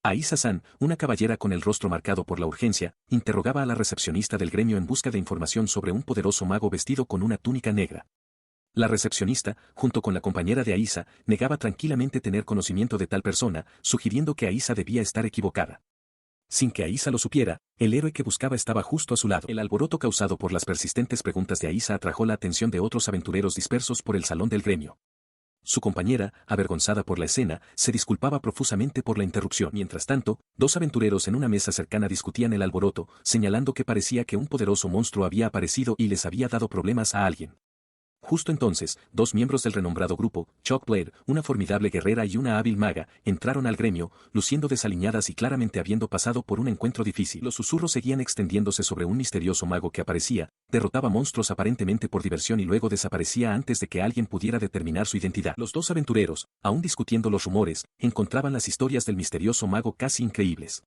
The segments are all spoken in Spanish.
Aisa-san, una caballera con el rostro marcado por la urgencia, interrogaba a la recepcionista del gremio en busca de información sobre un poderoso mago vestido con una túnica negra. La recepcionista, junto con la compañera de Aisa, negaba tranquilamente tener conocimiento de tal persona, sugiriendo que Aisa debía estar equivocada. Sin que Aisa lo supiera, el héroe que buscaba estaba justo a su lado. El alboroto causado por las persistentes preguntas de Aisa atrajo la atención de otros aventureros dispersos por el salón del gremio. Su compañera, avergonzada por la escena, se disculpaba profusamente por la interrupción. Mientras tanto, dos aventureros en una mesa cercana discutían el alboroto, señalando que parecía que un poderoso monstruo había aparecido y les había dado problemas a alguien. Justo entonces, dos miembros del renombrado grupo, Chockblade, una formidable guerrera y una hábil maga, entraron al gremio, luciendo desaliñadas y claramente habiendo pasado por un encuentro difícil. Los susurros seguían extendiéndose sobre un misterioso mago que aparecía, derrotaba monstruos aparentemente por diversión y luego desaparecía antes de que alguien pudiera determinar su identidad. Los dos aventureros, aún discutiendo los rumores, encontraban las historias del misterioso mago casi increíbles.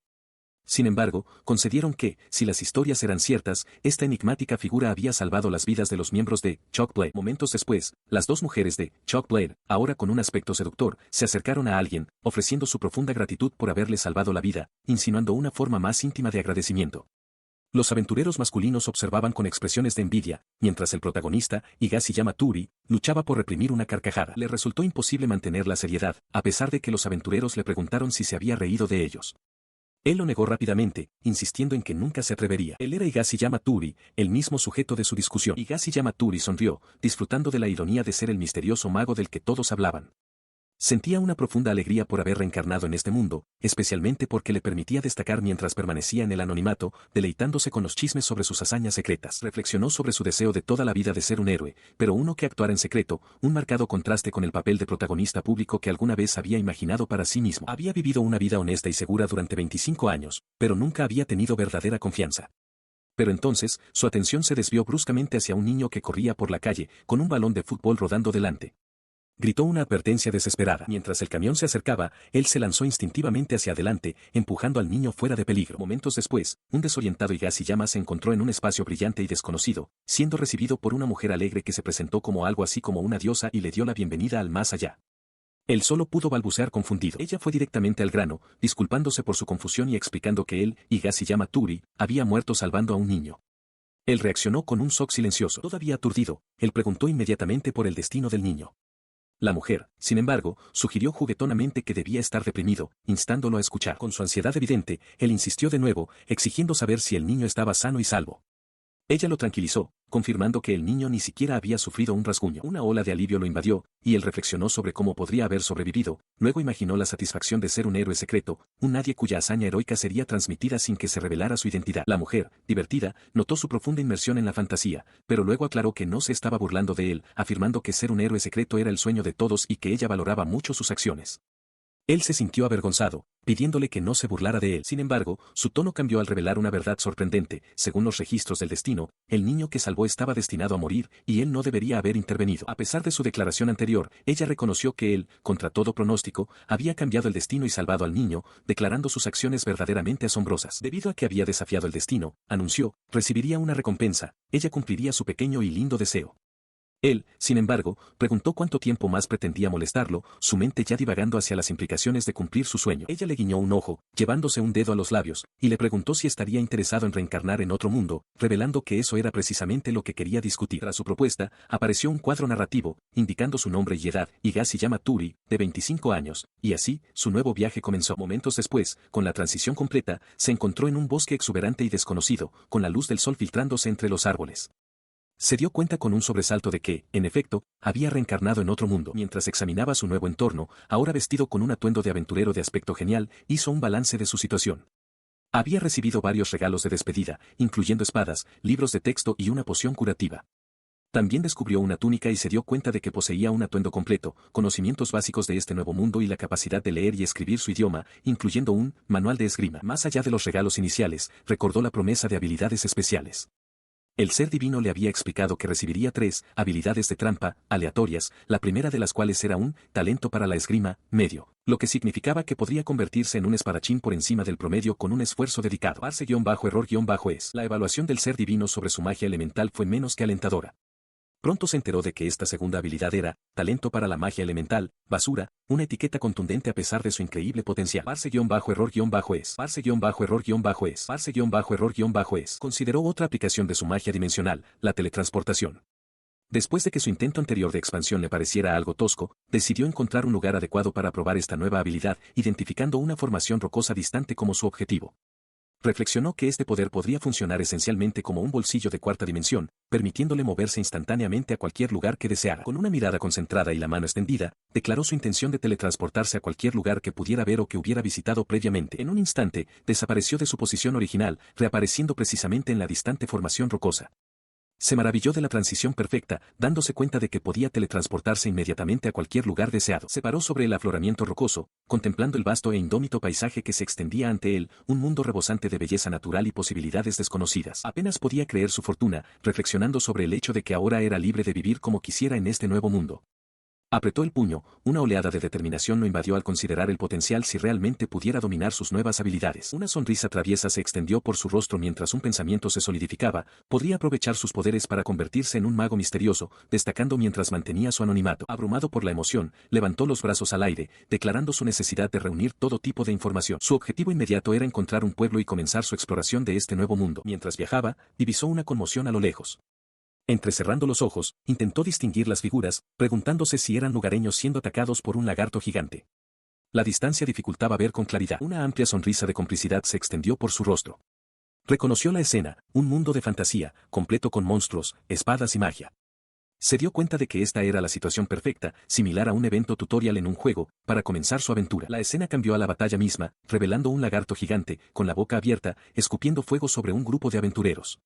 Sin embargo, concedieron que, si las historias eran ciertas, esta enigmática figura había salvado las vidas de los miembros de Chockblade. Momentos después, las dos mujeres de Chockblade, ahora con un aspecto seductor, se acercaron a alguien, ofreciendo su profunda gratitud por haberle salvado la vida, insinuando una forma más íntima de agradecimiento. Los aventureros masculinos observaban con expresiones de envidia, mientras el protagonista, Higashiyama Turi, luchaba por reprimir una carcajada. Le resultó imposible mantener la seriedad, a pesar de que los aventureros le preguntaron si se había reído de ellos. Él lo negó rápidamente, insistiendo en que nunca se atrevería. Él era Higashiyama Turi, el mismo sujeto de su discusión. Higashiyama Turi sonrió, disfrutando de la ironía de ser el misterioso mago del que todos hablaban. Sentía una profunda alegría por haber reencarnado en este mundo, especialmente porque le permitía destacar mientras permanecía en el anonimato, deleitándose con los chismes sobre sus hazañas secretas. Reflexionó sobre su deseo de toda la vida de ser un héroe, pero uno que actuara en secreto, un marcado contraste con el papel de protagonista público que alguna vez había imaginado para sí mismo. Había vivido una vida honesta y segura durante 25 años, pero nunca había tenido verdadera confianza. Pero entonces, su atención se desvió bruscamente hacia un niño que corría por la calle, con un balón de fútbol rodando delante. Gritó una advertencia desesperada. Mientras el camión se acercaba, él se lanzó instintivamente hacia adelante, empujando al niño fuera de peligro. Momentos después, un desorientado Higashiyama se encontró en un espacio brillante y desconocido, siendo recibido por una mujer alegre que se presentó como algo así como una diosa y le dio la bienvenida al más allá. Él solo pudo balbucear confundido. Ella fue directamente al grano, disculpándose por su confusión y explicando que él, Higashiyama Turi, había muerto salvando a un niño. Él reaccionó con un shock silencioso. Todavía aturdido, él preguntó inmediatamente por el destino del niño. La mujer, sin embargo, sugirió juguetonamente que debía estar deprimido, instándolo a escuchar. Con su ansiedad evidente, él insistió de nuevo, exigiendo saber si el niño estaba sano y salvo. Ella lo tranquilizó, confirmando que el niño ni siquiera había sufrido un rasguño. Una ola de alivio lo invadió, y él reflexionó sobre cómo podría haber sobrevivido, luego imaginó la satisfacción de ser un héroe secreto, un nadie cuya hazaña heroica sería transmitida sin que se revelara su identidad. La mujer, divertida, notó su profunda inmersión en la fantasía, pero luego aclaró que no se estaba burlando de él, afirmando que ser un héroe secreto era el sueño de todos y que ella valoraba mucho sus acciones. Él se sintió avergonzado, pidiéndole que no se burlara de él. Sin embargo, su tono cambió al revelar una verdad sorprendente. Según los registros del destino, el niño que salvó estaba destinado a morir, y él no debería haber intervenido. A pesar de su declaración anterior, ella reconoció que él, contra todo pronóstico, había cambiado el destino y salvado al niño, declarando sus acciones verdaderamente asombrosas. Debido a que había desafiado el destino, anunció, recibiría una recompensa, ella cumpliría su pequeño y lindo deseo. Él, sin embargo, preguntó cuánto tiempo más pretendía molestarlo, su mente ya divagando hacia las implicaciones de cumplir su sueño. Ella le guiñó un ojo, llevándose un dedo a los labios, y le preguntó si estaría interesado en reencarnar en otro mundo, revelando que eso era precisamente lo que quería discutir. Tras su propuesta, apareció un cuadro narrativo, indicando su nombre y edad, Higashiyama Turi, de 25 años, y así, su nuevo viaje comenzó. Momentos después, con la transición completa, se encontró en un bosque exuberante y desconocido, con la luz del sol filtrándose entre los árboles. Se dio cuenta con un sobresalto de que, en efecto, había reencarnado en otro mundo. Mientras examinaba su nuevo entorno, ahora vestido con un atuendo de aventurero de aspecto genial, hizo un balance de su situación. Había recibido varios regalos de despedida, incluyendo espadas, libros de texto y una poción curativa. También descubrió una túnica y se dio cuenta de que poseía un atuendo completo, conocimientos básicos de este nuevo mundo y la capacidad de leer y escribir su idioma, incluyendo un manual de esgrima. Más allá de los regalos iniciales, recordó la promesa de habilidades especiales. El ser divino le había explicado que recibiría 3 habilidades de trampa, aleatorias, la primera de las cuales era un talento para la esgrima, medio, lo que significaba que podría convertirse en un espadachín por encima del promedio con un esfuerzo dedicado. Parse-error-es. La evaluación del ser divino sobre su magia elemental fue menos que alentadora. Pronto se enteró de que esta segunda habilidad era talento para la magia elemental, basura, una etiqueta contundente a pesar de su increíble potencial. Parse-error-es. Parse-error-es. Parse-error-es. Consideró otra aplicación de su magia dimensional, la teletransportación. Después de que su intento anterior de expansión le pareciera algo tosco, decidió encontrar un lugar adecuado para probar esta nueva habilidad, identificando una formación rocosa distante como su objetivo. Reflexionó que este poder podría funcionar esencialmente como un bolsillo de cuarta dimensión, permitiéndole moverse instantáneamente a cualquier lugar que deseara. Con una mirada concentrada y la mano extendida, declaró su intención de teletransportarse a cualquier lugar que pudiera ver o que hubiera visitado previamente. En un instante, desapareció de su posición original, reapareciendo precisamente en la distante formación rocosa. Se maravilló de la transición perfecta, dándose cuenta de que podía teletransportarse inmediatamente a cualquier lugar deseado. Se paró sobre el afloramiento rocoso, contemplando el vasto e indómito paisaje que se extendía ante él, un mundo rebosante de belleza natural y posibilidades desconocidas. Apenas podía creer su fortuna, reflexionando sobre el hecho de que ahora era libre de vivir como quisiera en este nuevo mundo. Apretó el puño, una oleada de determinación lo invadió al considerar el potencial si realmente pudiera dominar sus nuevas habilidades. Una sonrisa traviesa se extendió por su rostro mientras un pensamiento se solidificaba, podría aprovechar sus poderes para convertirse en un mago misterioso, destacando mientras mantenía su anonimato. Abrumado por la emoción, levantó los brazos al aire, declarando su necesidad de reunir todo tipo de información. Su objetivo inmediato era encontrar un pueblo y comenzar su exploración de este nuevo mundo. Mientras viajaba, divisó una conmoción a lo lejos. Entrecerrando los ojos, intentó distinguir las figuras, preguntándose si eran lugareños siendo atacados por un lagarto gigante. La distancia dificultaba ver con claridad. Una amplia sonrisa de complicidad se extendió por su rostro. Reconoció la escena, un mundo de fantasía, completo con monstruos, espadas y magia. Se dio cuenta de que esta era la situación perfecta, similar a un evento tutorial en un juego, para comenzar su aventura. La escena cambió a la batalla misma, revelando un lagarto gigante, con la boca abierta, escupiendo fuego sobre un grupo de aventureros.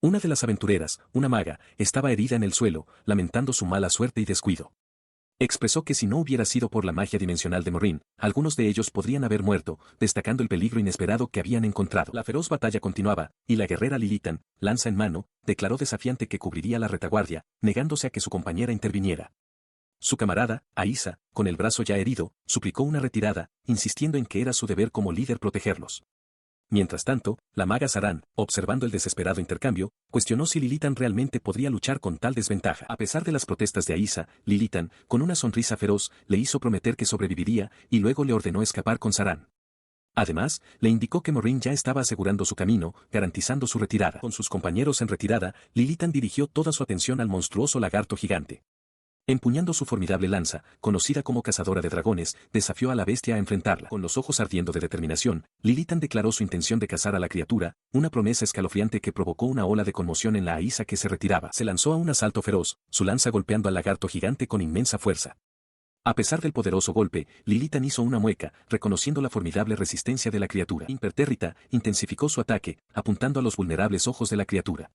Una de las aventureras, una maga, estaba herida en el suelo, lamentando su mala suerte y descuido. Expresó que si no hubiera sido por la magia dimensional de Morin, algunos de ellos podrían haber muerto, destacando el peligro inesperado que habían encontrado. La feroz batalla continuaba, y la guerrera Lilitan, lanza en mano, declaró desafiante que cubriría la retaguardia, negándose a que su compañera interviniera. Su camarada, Aisa, con el brazo ya herido, suplicó una retirada, insistiendo en que era su deber como líder protegerlos. Mientras tanto, la maga Saran, observando el desesperado intercambio, cuestionó si Lilitan realmente podría luchar con tal desventaja. A pesar de las protestas de Aisa, Lilitan, con una sonrisa feroz, le hizo prometer que sobreviviría, y luego le ordenó escapar con Saran. Además, le indicó que Morin ya estaba asegurando su camino, garantizando su retirada. Con sus compañeros en retirada, Lilitan dirigió toda su atención al monstruoso lagarto gigante. Empuñando su formidable lanza, conocida como cazadora de dragones, desafió a la bestia a enfrentarla. Con los ojos ardiendo de determinación, Lilitan declaró su intención de cazar a la criatura, una promesa escalofriante que provocó una ola de conmoción en la Aisa que se retiraba. Se lanzó a un asalto feroz, su lanza golpeando al lagarto gigante con inmensa fuerza. A pesar del poderoso golpe, Lilitan hizo una mueca, reconociendo la formidable resistencia de la criatura. Impertérrita, intensificó su ataque, apuntando a los vulnerables ojos de la criatura.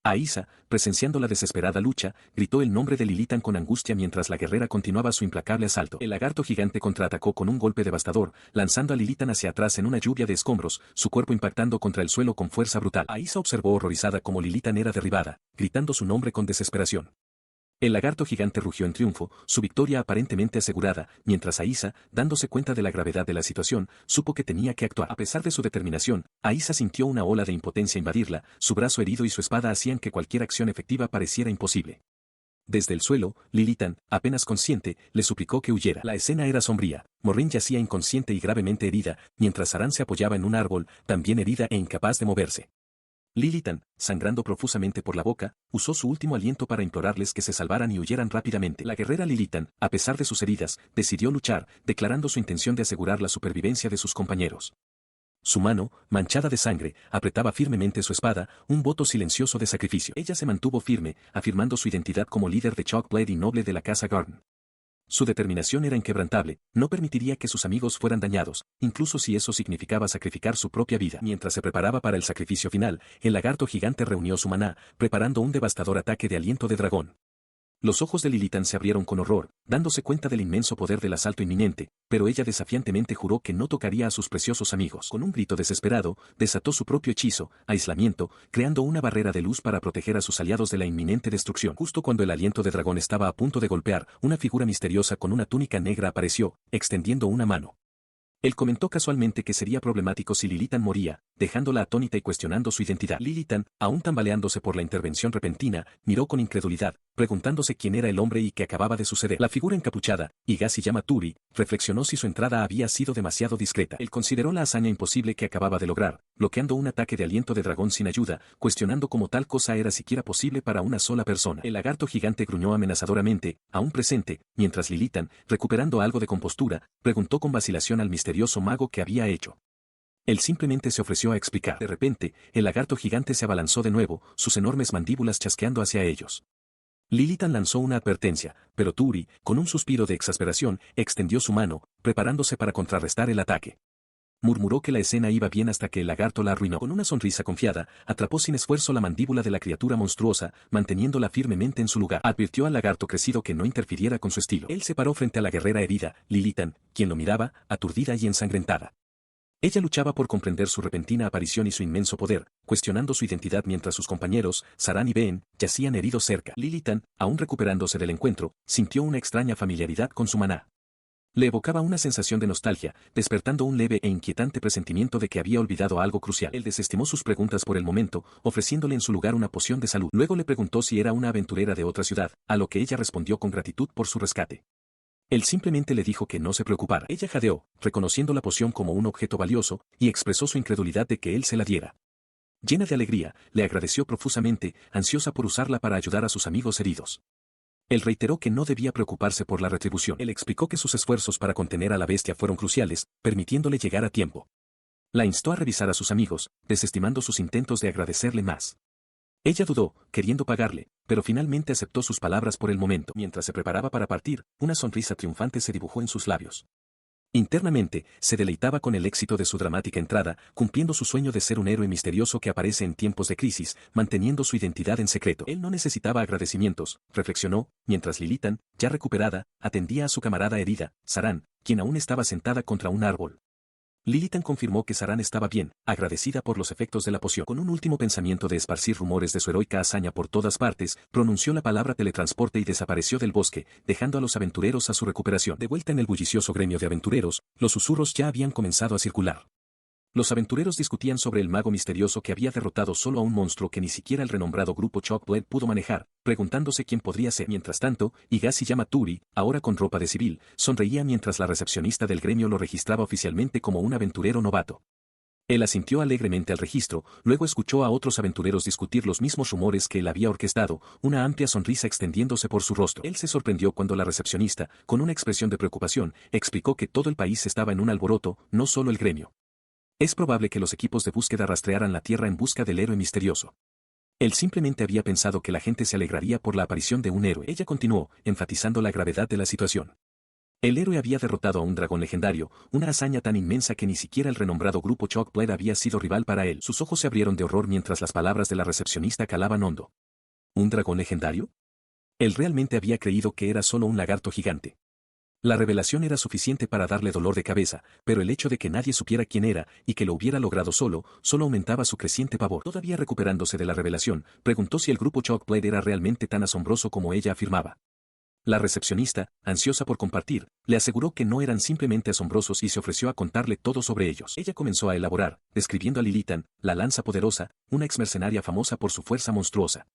Aisa, presenciando la desesperada lucha, gritó el nombre de Lilitan con angustia mientras la guerrera continuaba su implacable asalto. El lagarto gigante contraatacó con un golpe devastador, lanzando a Lilitan hacia atrás en una lluvia de escombros, su cuerpo impactando contra el suelo con fuerza brutal. Aisa observó horrorizada cómo Lilitan era derribada, gritando su nombre con desesperación. El lagarto gigante rugió en triunfo, su victoria aparentemente asegurada, mientras Aisa, dándose cuenta de la gravedad de la situación, supo que tenía que actuar. A pesar de su determinación, Aisa sintió una ola de impotencia invadirla, su brazo herido y su espada hacían que cualquier acción efectiva pareciera imposible. Desde el suelo, Lilitan, apenas consciente, le suplicó que huyera. La escena era sombría. Morin yacía inconsciente y gravemente herida, mientras Saran se apoyaba en un árbol, también herida e incapaz de moverse. Lilitan, sangrando profusamente por la boca, usó su último aliento para implorarles que se salvaran y huyeran rápidamente. La guerrera Lilitan, a pesar de sus heridas, decidió luchar, declarando su intención de asegurar la supervivencia de sus compañeros. Su mano, manchada de sangre, apretaba firmemente su espada, un voto silencioso de sacrificio. Ella se mantuvo firme, afirmando su identidad como líder de Chalkblade y noble de la casa Garden. Su determinación era inquebrantable, no permitiría que sus amigos fueran dañados, incluso si eso significaba sacrificar su propia vida. Mientras se preparaba para el sacrificio final, el lagarto gigante reunió su maná, preparando un devastador ataque de aliento de dragón. Los ojos de Lilitan se abrieron con horror, dándose cuenta del inmenso poder del asalto inminente, pero ella desafiantemente juró que no tocaría a sus preciosos amigos. Con un grito desesperado, desató su propio hechizo, aislamiento, creando una barrera de luz para proteger a sus aliados de la inminente destrucción. Justo cuando el aliento de dragón estaba a punto de golpear, una figura misteriosa con una túnica negra apareció, extendiendo una mano. Él comentó casualmente que sería problemático si Lilitan moría, dejándola atónita y cuestionando su identidad. Lilitan, aún tambaleándose por la intervención repentina, miró con incredulidad, preguntándose quién era el hombre y qué acababa de suceder. La figura encapuchada, Higashiyama Turi, reflexionó si su entrada había sido demasiado discreta. Él consideró la hazaña imposible que acababa de lograr, bloqueando un ataque de aliento de dragón sin ayuda, cuestionando cómo tal cosa era siquiera posible para una sola persona. El lagarto gigante gruñó amenazadoramente, aún presente, mientras Lilitan, recuperando algo de compostura, preguntó con vacilación al misterioso mago qué había hecho. Él simplemente se ofreció a explicar. De repente, el lagarto gigante se abalanzó de nuevo, sus enormes mandíbulas chasqueando hacia ellos. Lilitan lanzó una advertencia, pero Turi, con un suspiro de exasperación, extendió su mano, preparándose para contrarrestar el ataque. Murmuró que la escena iba bien hasta que el lagarto la arruinó. Con una sonrisa confiada, atrapó sin esfuerzo la mandíbula de la criatura monstruosa, manteniéndola firmemente en su lugar. Advirtió al lagarto crecido que no interfiriera con su estilo. Él se paró frente a la guerrera herida, Lilitan, quien lo miraba, aturdida y ensangrentada. Ella luchaba por comprender su repentina aparición y su inmenso poder, cuestionando su identidad mientras sus compañeros, Saran y Ben, yacían heridos cerca. Lilitan, aún recuperándose del encuentro, sintió una extraña familiaridad con su maná. Le evocaba una sensación de nostalgia, despertando un leve e inquietante presentimiento de que había olvidado algo crucial. Él desestimó sus preguntas por el momento, ofreciéndole en su lugar una poción de salud. Luego le preguntó si era una aventurera de otra ciudad, a lo que ella respondió con gratitud por su rescate. Él simplemente le dijo que no se preocupara. Ella jadeó, reconociendo la poción como un objeto valioso, y expresó su incredulidad de que él se la diera. Llena de alegría, le agradeció profusamente, ansiosa por usarla para ayudar a sus amigos heridos. Él reiteró que no debía preocuparse por la retribución. Él explicó que sus esfuerzos para contener a la bestia fueron cruciales, permitiéndole llegar a tiempo. La instó a revisar a sus amigos, desestimando sus intentos de agradecerle más. Ella dudó, queriendo pagarle, pero finalmente aceptó sus palabras por el momento. Mientras se preparaba para partir, una sonrisa triunfante se dibujó en sus labios. Internamente, se deleitaba con el éxito de su dramática entrada, cumpliendo su sueño de ser un héroe misterioso que aparece en tiempos de crisis, manteniendo su identidad en secreto. Él no necesitaba agradecimientos, reflexionó, mientras Lilitan, ya recuperada, atendía a su camarada herida, Saran, quien aún estaba sentada contra un árbol. Lilitan confirmó que Saran estaba bien, agradecida por los efectos de la poción. Con un último pensamiento de esparcir rumores de su heroica hazaña por todas partes, pronunció la palabra teletransporte y desapareció del bosque, dejando a los aventureros a su recuperación. De vuelta en el bullicioso gremio de aventureros, los susurros ya habían comenzado a circular. Los aventureros discutían sobre el mago misterioso que había derrotado solo a un monstruo que ni siquiera el renombrado grupo Chockblade pudo manejar, preguntándose quién podría ser. Mientras tanto, Higashiyama Turi, ahora con ropa de civil, sonreía mientras la recepcionista del gremio lo registraba oficialmente como un aventurero novato. Él asintió alegremente al registro, luego escuchó a otros aventureros discutir los mismos rumores que él había orquestado, una amplia sonrisa extendiéndose por su rostro. Él se sorprendió cuando la recepcionista, con una expresión de preocupación, explicó que todo el país estaba en un alboroto, no solo el gremio. Es probable que los equipos de búsqueda rastrearan la tierra en busca del héroe misterioso. Él simplemente había pensado que la gente se alegraría por la aparición de un héroe. Ella continuó, enfatizando la gravedad de la situación. El héroe había derrotado a un dragón legendario, una hazaña tan inmensa que ni siquiera el renombrado grupo Chockblade había sido rival para él. Sus ojos se abrieron de horror mientras las palabras de la recepcionista calaban hondo. ¿Un dragón legendario? Él realmente había creído que era solo un lagarto gigante. La revelación era suficiente para darle dolor de cabeza, pero el hecho de que nadie supiera quién era, y que lo hubiera logrado solo aumentaba su creciente pavor. Todavía recuperándose de la revelación, preguntó si el grupo Chockblade era realmente tan asombroso como ella afirmaba. La recepcionista, ansiosa por compartir, le aseguró que no eran simplemente asombrosos y se ofreció a contarle todo sobre ellos. Ella comenzó a elaborar, describiendo a Lilitan, la lanza poderosa, una exmercenaria famosa por su fuerza monstruosa.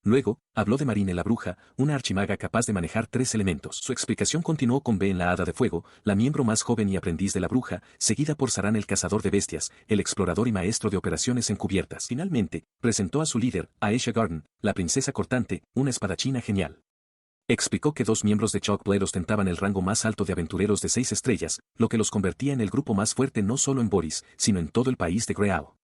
Luego, habló de Marine la bruja, una archimaga capaz de manejar 3 elementos. Su explicación continuó con Ben la hada de fuego, la miembro más joven y aprendiz de la bruja, seguida por Saran el cazador de bestias, el explorador y maestro de operaciones encubiertas. Finalmente, presentó a su líder, Aesha Garden, la princesa cortante, una espadachina genial. Explicó que 2 miembros de Chockblade ostentaban el rango más alto de aventureros de 6 estrellas, lo que los convertía en el grupo más fuerte no solo en Boris, sino en todo el país de Greao.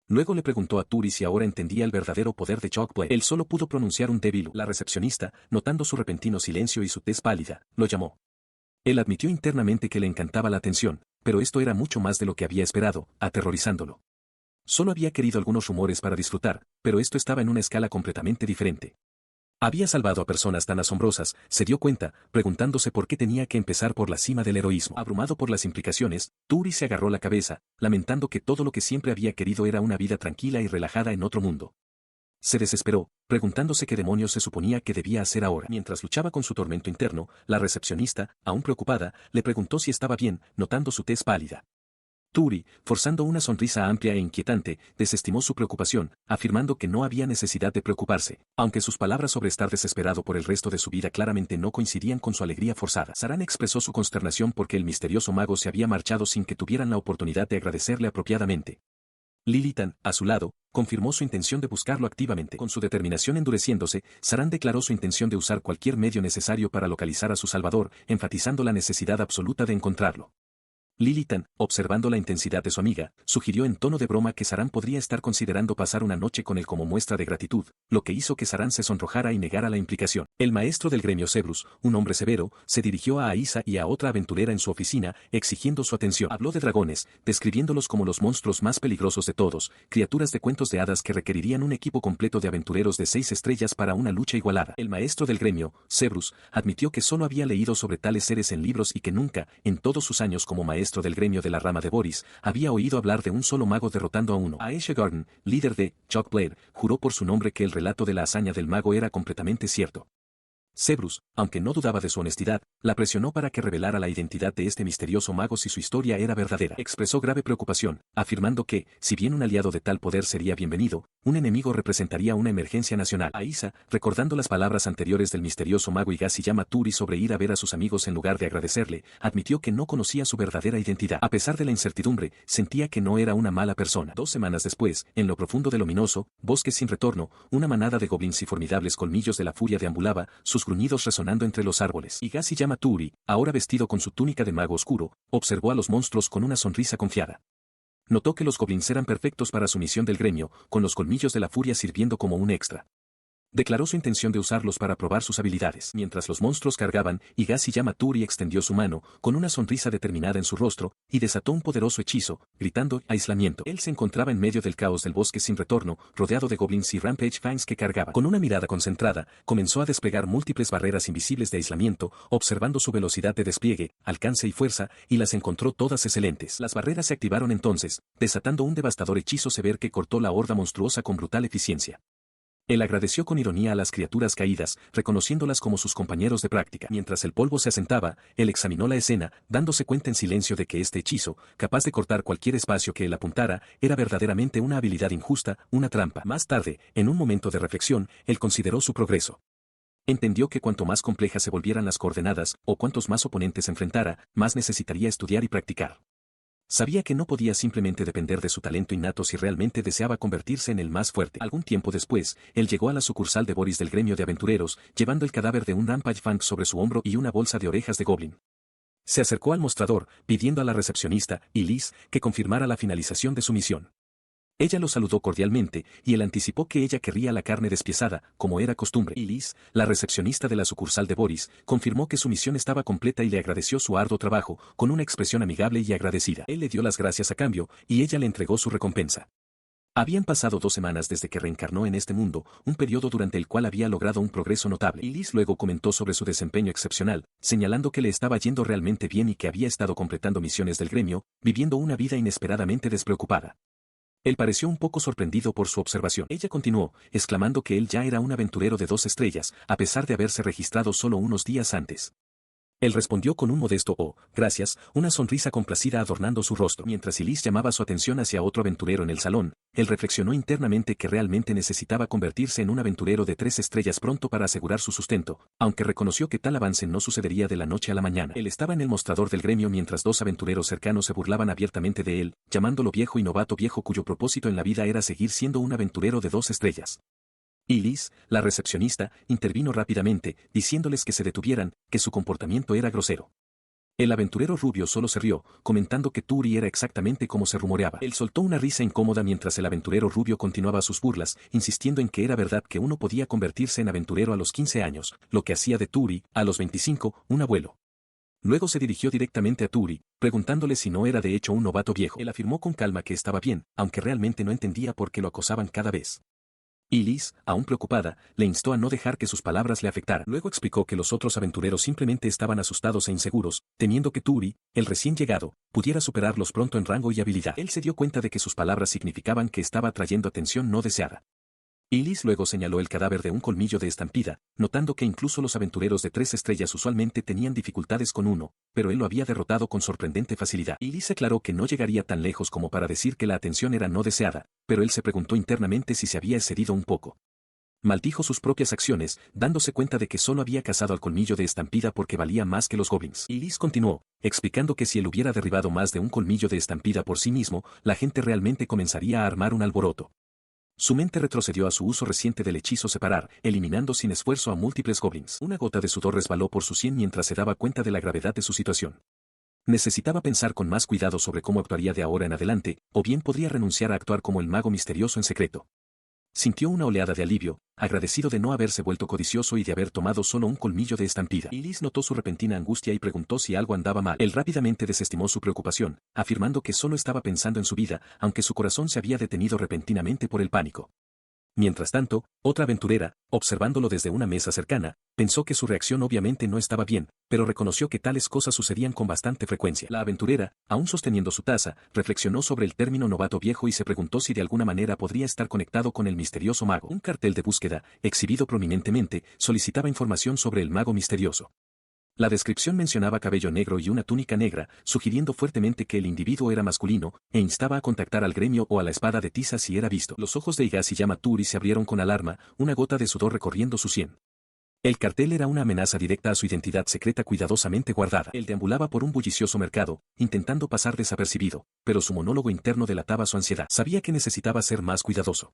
Luego le preguntó a Turi si ahora entendía el verdadero poder de Chockblade. Él solo pudo pronunciar un débil. La recepcionista, notando su repentino silencio y su tez pálida, lo llamó. Él admitió internamente que le encantaba la atención, pero esto era mucho más de lo que había esperado, aterrorizándolo. Solo había querido algunos rumores para disfrutar, pero esto estaba en una escala completamente diferente. Había salvado a personas tan asombrosas, se dio cuenta, preguntándose por qué tenía que empezar por la cima del heroísmo. Abrumado por las implicaciones, Turi se agarró la cabeza, lamentando que todo lo que siempre había querido era una vida tranquila y relajada en otro mundo. Se desesperó, preguntándose qué demonios se suponía que debía hacer ahora. Mientras luchaba con su tormento interno, la recepcionista, aún preocupada, le preguntó si estaba bien, notando su tez pálida. Turi, forzando una sonrisa amplia e inquietante, desestimó su preocupación, afirmando que no había necesidad de preocuparse, aunque sus palabras sobre estar desesperado por el resto de su vida claramente no coincidían con su alegría forzada. Saran expresó su consternación porque el misterioso mago se había marchado sin que tuvieran la oportunidad de agradecerle apropiadamente. Lilitan, a su lado, confirmó su intención de buscarlo activamente. Con su determinación endureciéndose, Saran declaró su intención de usar cualquier medio necesario para localizar a su salvador, enfatizando la necesidad absoluta de encontrarlo. Lilitan, observando la intensidad de su amiga, sugirió en tono de broma que Saran podría estar considerando pasar una noche con él como muestra de gratitud, lo que hizo que Saran se sonrojara y negara la implicación. El maestro del gremio Sebrus, un hombre severo, se dirigió a Aisa y a otra aventurera en su oficina, exigiendo su atención. Habló de dragones, describiéndolos como los monstruos más peligrosos de todos, criaturas de cuentos de hadas que requerirían un equipo completo de aventureros de 6 estrellas para una lucha igualada. El maestro del gremio, Sebrus, admitió que solo había leído sobre tales seres en libros y que nunca, en todos sus años como maestro del gremio de la rama de Boris, había oído hablar de un solo mago derrotando a uno. Aisha Garden, líder de Chuck Blair, juró por su nombre que el relato de la hazaña del mago era completamente cierto. Sebrus, aunque no dudaba de su honestidad, la presionó para que revelara la identidad de este misterioso mago si su historia era verdadera. Expresó grave preocupación, afirmando que, si bien un aliado de tal poder sería bienvenido, un enemigo representaría una emergencia nacional. Aisa, recordando las palabras anteriores del misterioso mago Higashiyama Turi sobre ir a ver a sus amigos en lugar de agradecerle, admitió que no conocía su verdadera identidad. A pesar de la incertidumbre, sentía que no era una mala persona. 2 semanas después, en lo profundo del ominoso bosque sin retorno, una manada de goblins y formidables colmillos de la furia deambulaba, sus gruñidos resonando entre los árboles. Higashiyama Turi, ahora vestido con su túnica de mago oscuro, observó a los monstruos con una sonrisa confiada. Notó que los goblins eran perfectos para su misión del gremio, con los colmillos de la furia sirviendo como un extra. Declaró su intención de usarlos para probar sus habilidades. Mientras los monstruos cargaban, Higashiyama Turi extendió su mano, con una sonrisa determinada en su rostro, y desató un poderoso hechizo, gritando aislamiento. Él se encontraba en medio del caos del bosque sin retorno, rodeado de goblins y Rampage Fangs que cargaban. Con una mirada concentrada, comenzó a desplegar múltiples barreras invisibles de aislamiento, observando su velocidad de despliegue, alcance y fuerza, y las encontró todas excelentes. Las barreras se activaron entonces, desatando un devastador hechizo severo que cortó la horda monstruosa con brutal eficiencia. Él agradeció con ironía a las criaturas caídas, reconociéndolas como sus compañeros de práctica. Mientras el polvo se asentaba, él examinó la escena, dándose cuenta en silencio de que este hechizo, capaz de cortar cualquier espacio que él apuntara, era verdaderamente una habilidad injusta, una trampa. Más tarde, en un momento de reflexión, él consideró su progreso. Entendió que cuanto más complejas se volvieran las coordenadas, o cuantos más oponentes enfrentara, más necesitaría estudiar y practicar. Sabía que no podía simplemente depender de su talento innato si realmente deseaba convertirse en el más fuerte. Algún tiempo después, él llegó a la sucursal de Boris del gremio de aventureros, llevando el cadáver de un Rampage Fang sobre su hombro y una bolsa de orejas de goblin. Se acercó al mostrador, pidiendo a la recepcionista, Elise, que confirmara la finalización de su misión. Ella lo saludó cordialmente, y él anticipó que ella querría la carne despiezada, como era costumbre. Elise, la recepcionista de la sucursal de Boris, confirmó que su misión estaba completa y le agradeció su arduo trabajo, con una expresión amigable y agradecida. Él le dio las gracias a cambio, y ella le entregó su recompensa. Habían pasado 2 semanas desde que reencarnó en este mundo, un periodo durante el cual había logrado un progreso notable. Elise luego comentó sobre su desempeño excepcional, señalando que le estaba yendo realmente bien y que había estado completando misiones del gremio, viviendo una vida inesperadamente despreocupada. Él pareció un poco sorprendido por su observación. Ella continuó, exclamando que él ya era un aventurero de 2 estrellas, a pesar de haberse registrado solo unos días antes. Él respondió con un modesto "oh, gracias", una sonrisa complacida adornando su rostro. Mientras Elise llamaba su atención hacia otro aventurero en el salón, él reflexionó internamente que realmente necesitaba convertirse en un aventurero de 3 estrellas pronto para asegurar su sustento, aunque reconoció que tal avance no sucedería de la noche a la mañana. Él estaba en el mostrador del gremio mientras 2 aventureros cercanos se burlaban abiertamente de él, llamándolo viejo y novato viejo cuyo propósito en la vida era seguir siendo un aventurero de 2 estrellas. Elise, la recepcionista, intervino rápidamente, diciéndoles que se detuvieran, que su comportamiento era grosero. El aventurero rubio solo se rió, comentando que Turi era exactamente como se rumoreaba. Él soltó una risa incómoda mientras el aventurero rubio continuaba sus burlas, insistiendo en que era verdad que uno podía convertirse en aventurero a los 15 años, lo que hacía de Turi, a los 25, un abuelo. Luego se dirigió directamente a Turi, preguntándole si no era de hecho un novato viejo. Él afirmó con calma que estaba bien, aunque realmente no entendía por qué lo acosaban cada vez. Elise, aún preocupada, le instó a no dejar que sus palabras le afectaran. Luego explicó que los otros aventureros simplemente estaban asustados e inseguros, temiendo que Turi, el recién llegado, pudiera superarlos pronto en rango y habilidad. Él se dio cuenta de que sus palabras significaban que estaba atrayendo atención no deseada. Illis luego señaló el cadáver de un colmillo de estampida, notando que incluso los aventureros de 3 estrellas usualmente tenían dificultades con uno, pero él lo había derrotado con sorprendente facilidad. Illis aclaró que no llegaría tan lejos como para decir que la atención era no deseada, pero él se preguntó internamente si se había excedido un poco. Maldijo sus propias acciones, dándose cuenta de que solo había cazado al colmillo de estampida porque valía más que los goblins. Illis continuó, explicando que si él hubiera derribado más de un colmillo de estampida por sí mismo, la gente realmente comenzaría a armar un alboroto. Su mente retrocedió a su uso reciente del hechizo separar, eliminando sin esfuerzo a múltiples goblins. Una gota de sudor resbaló por su sien mientras se daba cuenta de la gravedad de su situación. Necesitaba pensar con más cuidado sobre cómo actuaría de ahora en adelante, o bien podría renunciar a actuar como el mago misterioso en secreto. Sintió una oleada de alivio, agradecido de no haberse vuelto codicioso y de haber tomado solo un colmillo de estampida. Illis notó su repentina angustia y preguntó si algo andaba mal. Él rápidamente desestimó su preocupación, afirmando que solo estaba pensando en su vida, aunque su corazón se había detenido repentinamente por el pánico. Mientras tanto, otra aventurera, observándolo desde una mesa cercana, pensó que su reacción obviamente no estaba bien, pero reconoció que tales cosas sucedían con bastante frecuencia. La aventurera, aún sosteniendo su taza, reflexionó sobre el término novato viejo y se preguntó si de alguna manera podría estar conectado con el misterioso mago. Un cartel de búsqueda, exhibido prominentemente, solicitaba información sobre el mago misterioso. La descripción mencionaba cabello negro y una túnica negra, sugiriendo fuertemente que el individuo era masculino, e instaba a contactar al gremio o a la espada de tiza si era visto. Los ojos de Higashiyama Turi se abrieron con alarma, una gota de sudor recorriendo su sien. El cartel era una amenaza directa a su identidad secreta cuidadosamente guardada. Él deambulaba por un bullicioso mercado, intentando pasar desapercibido, pero su monólogo interno delataba su ansiedad. Sabía que necesitaba ser más cuidadoso.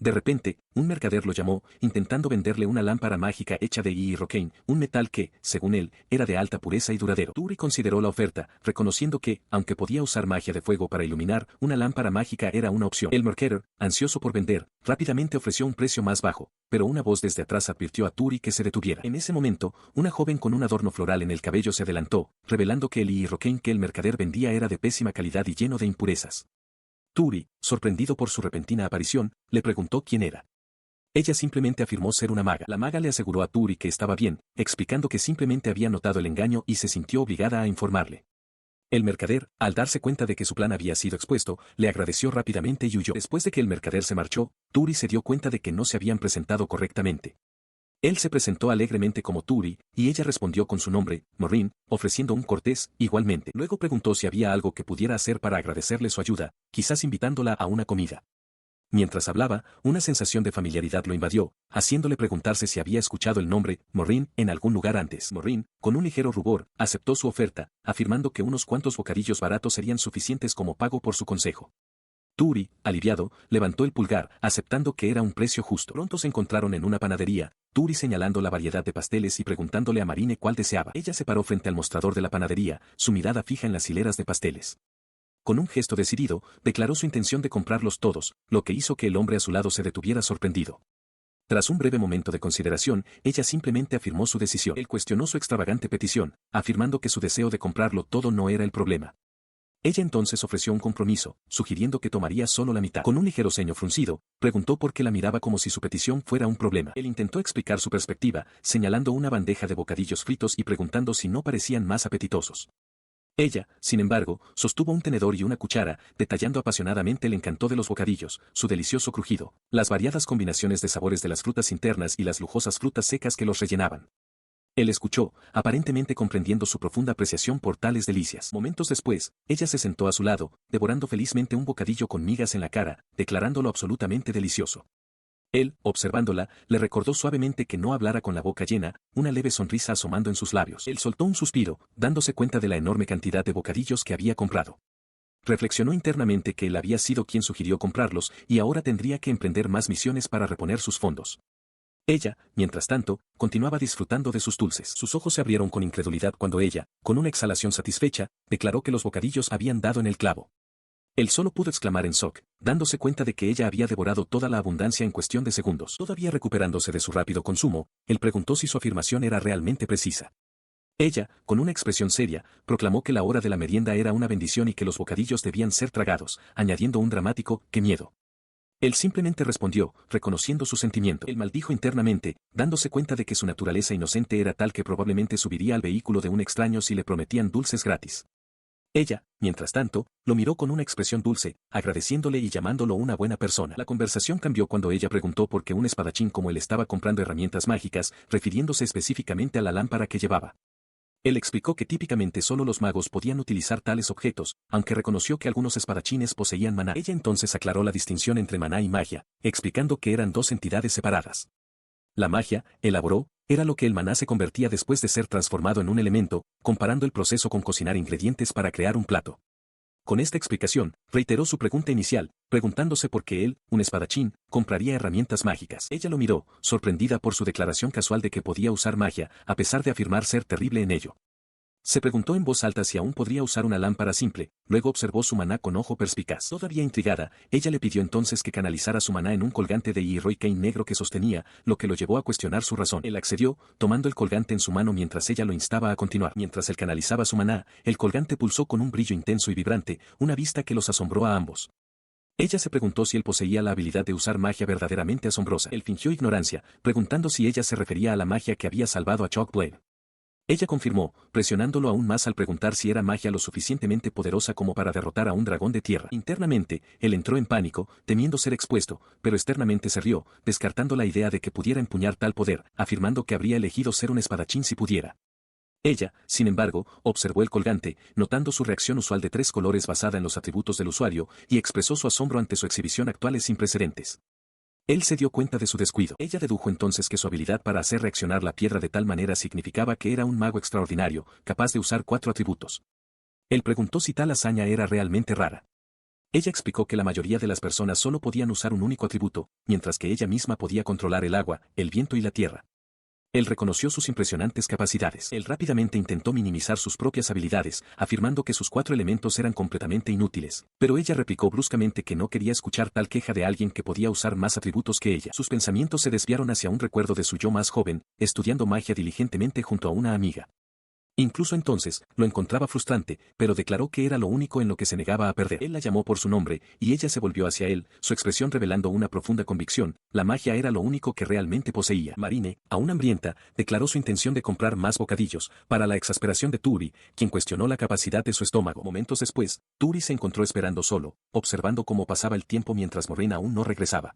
De repente, un mercader lo llamó, intentando venderle una lámpara mágica hecha de iroquein, un metal que, según él, era de alta pureza y duradero. Turi consideró la oferta, reconociendo que, aunque podía usar magia de fuego para iluminar, una lámpara mágica era una opción. El mercader, ansioso por vender, rápidamente ofreció un precio más bajo, pero una voz desde atrás advirtió a Turi que se detuviera. En ese momento, una joven con un adorno floral en el cabello se adelantó, revelando que el iroquein que el mercader vendía era de pésima calidad y lleno de impurezas. Turi, sorprendido por su repentina aparición, le preguntó quién era. Ella simplemente afirmó ser una maga. La maga le aseguró a Turi que estaba bien, explicando que simplemente había notado el engaño y se sintió obligada a informarle. El mercader, al darse cuenta de que su plan había sido expuesto, le agradeció rápidamente y huyó. Después de que el mercader se marchó, Turi se dio cuenta de que no se habían presentado correctamente. Él se presentó alegremente como Turi, y ella respondió con su nombre, Maureen, ofreciendo un cortés, igualmente. Luego preguntó si había algo que pudiera hacer para agradecerle su ayuda, quizás invitándola a una comida. Mientras hablaba, una sensación de familiaridad lo invadió, haciéndole preguntarse si había escuchado el nombre, Maureen, en algún lugar antes. Maureen, con un ligero rubor, aceptó su oferta, afirmando que unos cuantos bocadillos baratos serían suficientes como pago por su consejo. Turi, aliviado, levantó el pulgar, aceptando que era un precio justo. Pronto se encontraron en una panadería, Turi señalando la variedad de pasteles y preguntándole a Marine cuál deseaba. Ella se paró frente al mostrador de la panadería, su mirada fija en las hileras de pasteles. Con un gesto decidido, declaró su intención de comprarlos todos, lo que hizo que el hombre a su lado se detuviera sorprendido. Tras un breve momento de consideración, ella simplemente afirmó su decisión. Él cuestionó su extravagante petición, afirmando que su deseo de comprarlo todo no era el problema. Ella entonces ofreció un compromiso, sugiriendo que tomaría solo la mitad. Con un ligero ceño fruncido, preguntó por qué la miraba como si su petición fuera un problema. Él intentó explicar su perspectiva, señalando una bandeja de bocadillos fritos y preguntando si no parecían más apetitosos. Ella, sin embargo, sostuvo un tenedor y una cuchara, detallando apasionadamente el encanto de los bocadillos, su delicioso crujido, las variadas combinaciones de sabores de las frutas internas y las lujosas frutas secas que los rellenaban. Él escuchó, aparentemente comprendiendo su profunda apreciación por tales delicias. Momentos después, ella se sentó a su lado, devorando felizmente un bocadillo con migas en la cara, declarándolo absolutamente delicioso. Él, observándola, le recordó suavemente que no hablara con la boca llena, una leve sonrisa asomando en sus labios. Él soltó un suspiro, dándose cuenta de la enorme cantidad de bocadillos que había comprado. Reflexionó internamente que él había sido quien sugirió comprarlos y ahora tendría que emprender más misiones para reponer sus fondos. Ella, mientras tanto, continuaba disfrutando de sus dulces. Sus ojos se abrieron con incredulidad cuando ella, con una exhalación satisfecha, declaró que los bocadillos habían dado en el clavo. Él solo pudo exclamar en shock, dándose cuenta de que ella había devorado toda la abundancia en cuestión de segundos. Todavía recuperándose de su rápido consumo, él preguntó si su afirmación era realmente precisa. Ella, con una expresión seria, proclamó que la hora de la merienda era una bendición y que los bocadillos debían ser tragados, añadiendo un dramático «¡qué miedo!». Él simplemente respondió, reconociendo su sentimiento. Él maldijo internamente, dándose cuenta de que su naturaleza inocente era tal que probablemente subiría al vehículo de un extraño si le prometían dulces gratis. Ella, mientras tanto, lo miró con una expresión dulce, agradeciéndole y llamándolo una buena persona. La conversación cambió cuando ella preguntó por qué un espadachín como él estaba comprando herramientas mágicas, refiriéndose específicamente a la lámpara que llevaba. Él explicó que típicamente solo los magos podían utilizar tales objetos, aunque reconoció que algunos espadachines poseían maná. Ella entonces aclaró la distinción entre maná y magia, explicando que eran dos entidades separadas. La magia, elaboró, era lo que el maná se convertía después de ser transformado en un elemento, comparando el proceso con cocinar ingredientes para crear un plato. Con esta explicación, reiteró su pregunta inicial, preguntándose por qué él, un espadachín, compraría herramientas mágicas. Ella lo miró, sorprendida por su declaración casual de que podía usar magia, a pesar de afirmar ser terrible en ello. Se preguntó en voz alta si aún podría usar una lámpara simple, luego observó su maná con ojo perspicaz. Todavía intrigada, ella le pidió entonces que canalizara su maná en un colgante de hierro y cane negro que sostenía, lo que lo llevó a cuestionar su razón. Él accedió, tomando el colgante en su mano mientras ella lo instaba a continuar. Mientras él canalizaba su maná, el colgante pulsó con un brillo intenso y vibrante, una vista que los asombró a ambos. Ella se preguntó si él poseía la habilidad de usar magia verdaderamente asombrosa. Él fingió ignorancia, preguntando si ella se refería a la magia que había salvado a Chalkblade. Ella confirmó, presionándolo aún más al preguntar si era magia lo suficientemente poderosa como para derrotar a un dragón de tierra. Internamente, él entró en pánico, temiendo ser expuesto, pero externamente se rió, descartando la idea de que pudiera empuñar tal poder, afirmando que habría elegido ser un espadachín si pudiera. Ella, sin embargo, observó el colgante, notando su reacción usual de 3 colores basada en los atributos del usuario, y expresó su asombro ante su exhibición actual sin precedentes. Él se dio cuenta de su descuido. Ella dedujo entonces que su habilidad para hacer reaccionar la piedra de tal manera significaba que era un mago extraordinario, capaz de usar 4 atributos. Él preguntó si tal hazaña era realmente rara. Ella explicó que la mayoría de las personas solo podían usar un único atributo, mientras que ella misma podía controlar el agua, el viento y la tierra. Él reconoció sus impresionantes capacidades. Él rápidamente intentó minimizar sus propias habilidades, afirmando que sus 4 elementos eran completamente inútiles. Pero ella replicó bruscamente que no quería escuchar tal queja de alguien que podía usar más atributos que ella. Sus pensamientos se desviaron hacia un recuerdo de su yo más joven, estudiando magia diligentemente junto a una amiga. Incluso entonces, lo encontraba frustrante, pero declaró que era lo único en lo que se negaba a perder. Él la llamó por su nombre, y ella se volvió hacia él, su expresión revelando una profunda convicción, la magia era lo único que realmente poseía. Marine, aún hambrienta, declaró su intención de comprar más bocadillos, para la exasperación de Turi, quien cuestionó la capacidad de su estómago. Momentos después, Turi se encontró esperando solo, observando cómo pasaba el tiempo mientras Moraine aún no regresaba.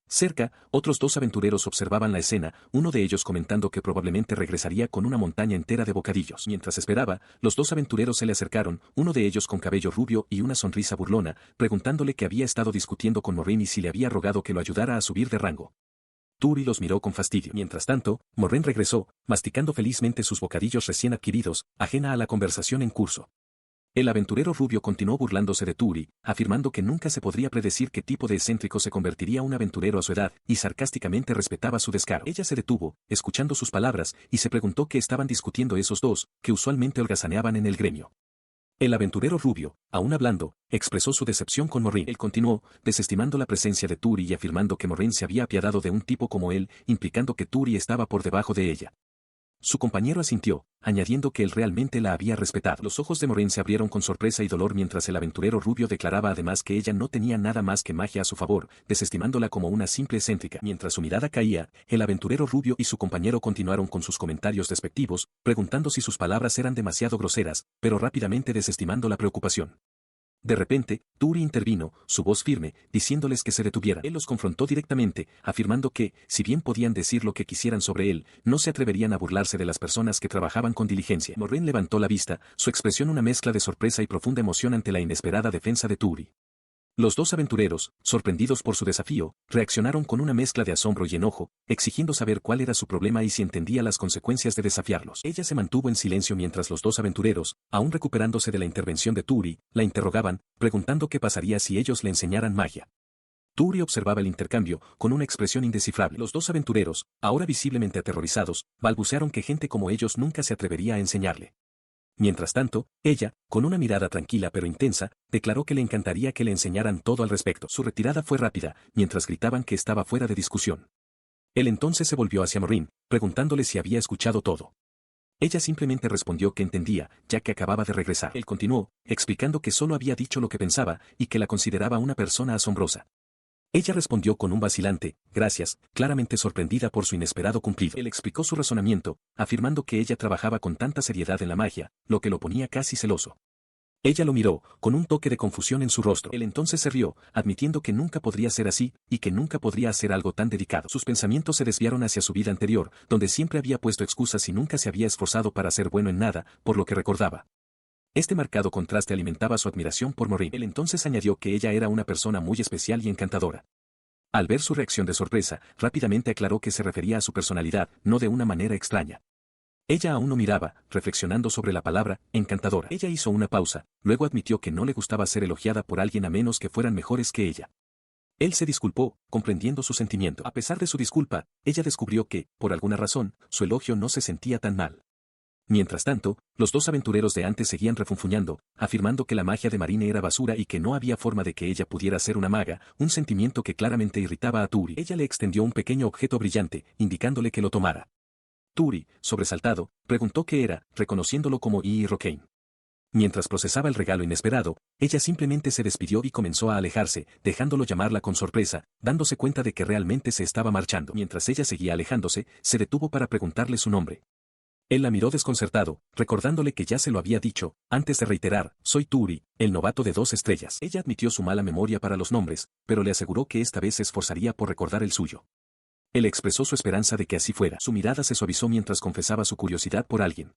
Cerca, otros 2 aventureros observaban la escena, uno de ellos comentando que probablemente regresaría con una montaña entera de bocadillos. Mientras esperaba, los 2 aventureros se le acercaron, uno de ellos con cabello rubio y una sonrisa burlona, preguntándole que había estado discutiendo con Moraine y si le había rogado que lo ayudara a subir de rango. Turi los miró con fastidio. Mientras tanto, Moraine regresó, masticando felizmente sus bocadillos recién adquiridos, ajena a la conversación en curso. El aventurero rubio continuó burlándose de Turi, afirmando que nunca se podría predecir qué tipo de excéntrico se convertiría un aventurero a su edad, y sarcásticamente respetaba su descaro. Ella se detuvo, escuchando sus palabras, y se preguntó qué estaban discutiendo esos 2, que usualmente holgazaneaban en el gremio. El aventurero rubio, aún hablando, expresó su decepción con Moraine. Él continuó, desestimando la presencia de Turi y afirmando que Moraine se había apiadado de un tipo como él, implicando que Turi estaba por debajo de ella. Su compañero asintió, añadiendo que él realmente la había respetado. Los ojos de Moraine se abrieron con sorpresa y dolor mientras el aventurero rubio declaraba además que ella no tenía nada más que magia a su favor, desestimándola como una simple excéntrica. Mientras su mirada caía, el aventurero rubio y su compañero continuaron con sus comentarios despectivos, preguntando si sus palabras eran demasiado groseras, pero rápidamente desestimando la preocupación. De repente, Turi intervino, su voz firme, diciéndoles que se detuvieran. Él los confrontó directamente, afirmando que, si bien podían decir lo que quisieran sobre él, no se atreverían a burlarse de las personas que trabajaban con diligencia. Moraine levantó la vista, su expresión una mezcla de sorpresa y profunda emoción ante la inesperada defensa de Turi. Los 2 aventureros, sorprendidos por su desafío, reaccionaron con una mezcla de asombro y enojo, exigiendo saber cuál era su problema y si entendía las consecuencias de desafiarlos. Ella se mantuvo en silencio mientras los 2 aventureros, aún recuperándose de la intervención de Turi, la interrogaban, preguntando qué pasaría si ellos le enseñaran magia. Turi observaba el intercambio, con una expresión indescifrable. Los 2 aventureros, ahora visiblemente aterrorizados, balbucearon que gente como ellos nunca se atrevería a enseñarle. Mientras tanto, ella, con una mirada tranquila pero intensa, declaró que le encantaría que le enseñaran todo al respecto. Su retirada fue rápida, mientras gritaban que estaba fuera de discusión. Él entonces se volvió hacia Moraine, preguntándole si había escuchado todo. Ella simplemente respondió que entendía, ya que acababa de regresar. Él continuó, explicando que solo había dicho lo que pensaba, y que la consideraba una persona asombrosa. Ella respondió con un vacilante, gracias, claramente sorprendida por su inesperado cumplido. Él explicó su razonamiento, afirmando que ella trabajaba con tanta seriedad en la magia, lo que lo ponía casi celoso. Ella lo miró, con un toque de confusión en su rostro. Él entonces se rió, admitiendo que nunca podría ser así, y que nunca podría hacer algo tan dedicado. Sus pensamientos se desviaron hacia su vida anterior, donde siempre había puesto excusas y nunca se había esforzado para ser bueno en nada, por lo que recordaba. Este marcado contraste alimentaba su admiración por Maureen. Él entonces añadió que ella era una persona muy especial y encantadora. Al ver su reacción de sorpresa, rápidamente aclaró que se refería a su personalidad, no de una manera extraña. Ella aún no miraba, reflexionando sobre la palabra, encantadora. Ella hizo una pausa, luego admitió que no le gustaba ser elogiada por alguien a menos que fueran mejores que ella. Él se disculpó, comprendiendo su sentimiento. A pesar de su disculpa, ella descubrió que, por alguna razón, su elogio no se sentía tan mal. Mientras tanto, los dos aventureros de antes seguían refunfuñando, afirmando que la magia de Marine era basura y que no había forma de que ella pudiera ser una maga, un sentimiento que claramente irritaba a Turi. Ella le extendió un pequeño objeto brillante, indicándole que lo tomara. Turi, sobresaltado, preguntó qué era, reconociéndolo como E. Rocaine. Mientras procesaba el regalo inesperado, ella simplemente se despidió y comenzó a alejarse, dejándolo llamarla con sorpresa, dándose cuenta de que realmente se estaba marchando. Mientras ella seguía alejándose, se detuvo para preguntarle su nombre. Él la miró desconcertado, recordándole que ya se lo había dicho, antes de reiterar, soy Turi, el novato de 2 estrellas. Ella admitió su mala memoria para los nombres, pero le aseguró que esta vez se esforzaría por recordar el suyo. Él expresó su esperanza de que así fuera. Su mirada se suavizó mientras confesaba su curiosidad por alguien.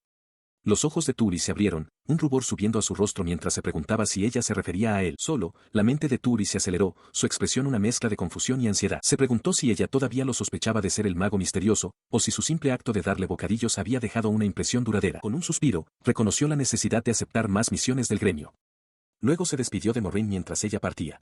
Los ojos de Turi se abrieron, un rubor subiendo a su rostro mientras se preguntaba si ella se refería a él. Solo, la mente de Turi se aceleró, su expresión una mezcla de confusión y ansiedad. Se preguntó si ella todavía lo sospechaba de ser el mago misterioso, o si su simple acto de darle bocadillos había dejado una impresión duradera. Con un suspiro, reconoció la necesidad de aceptar más misiones del gremio. Luego se despidió de Maureen mientras ella partía.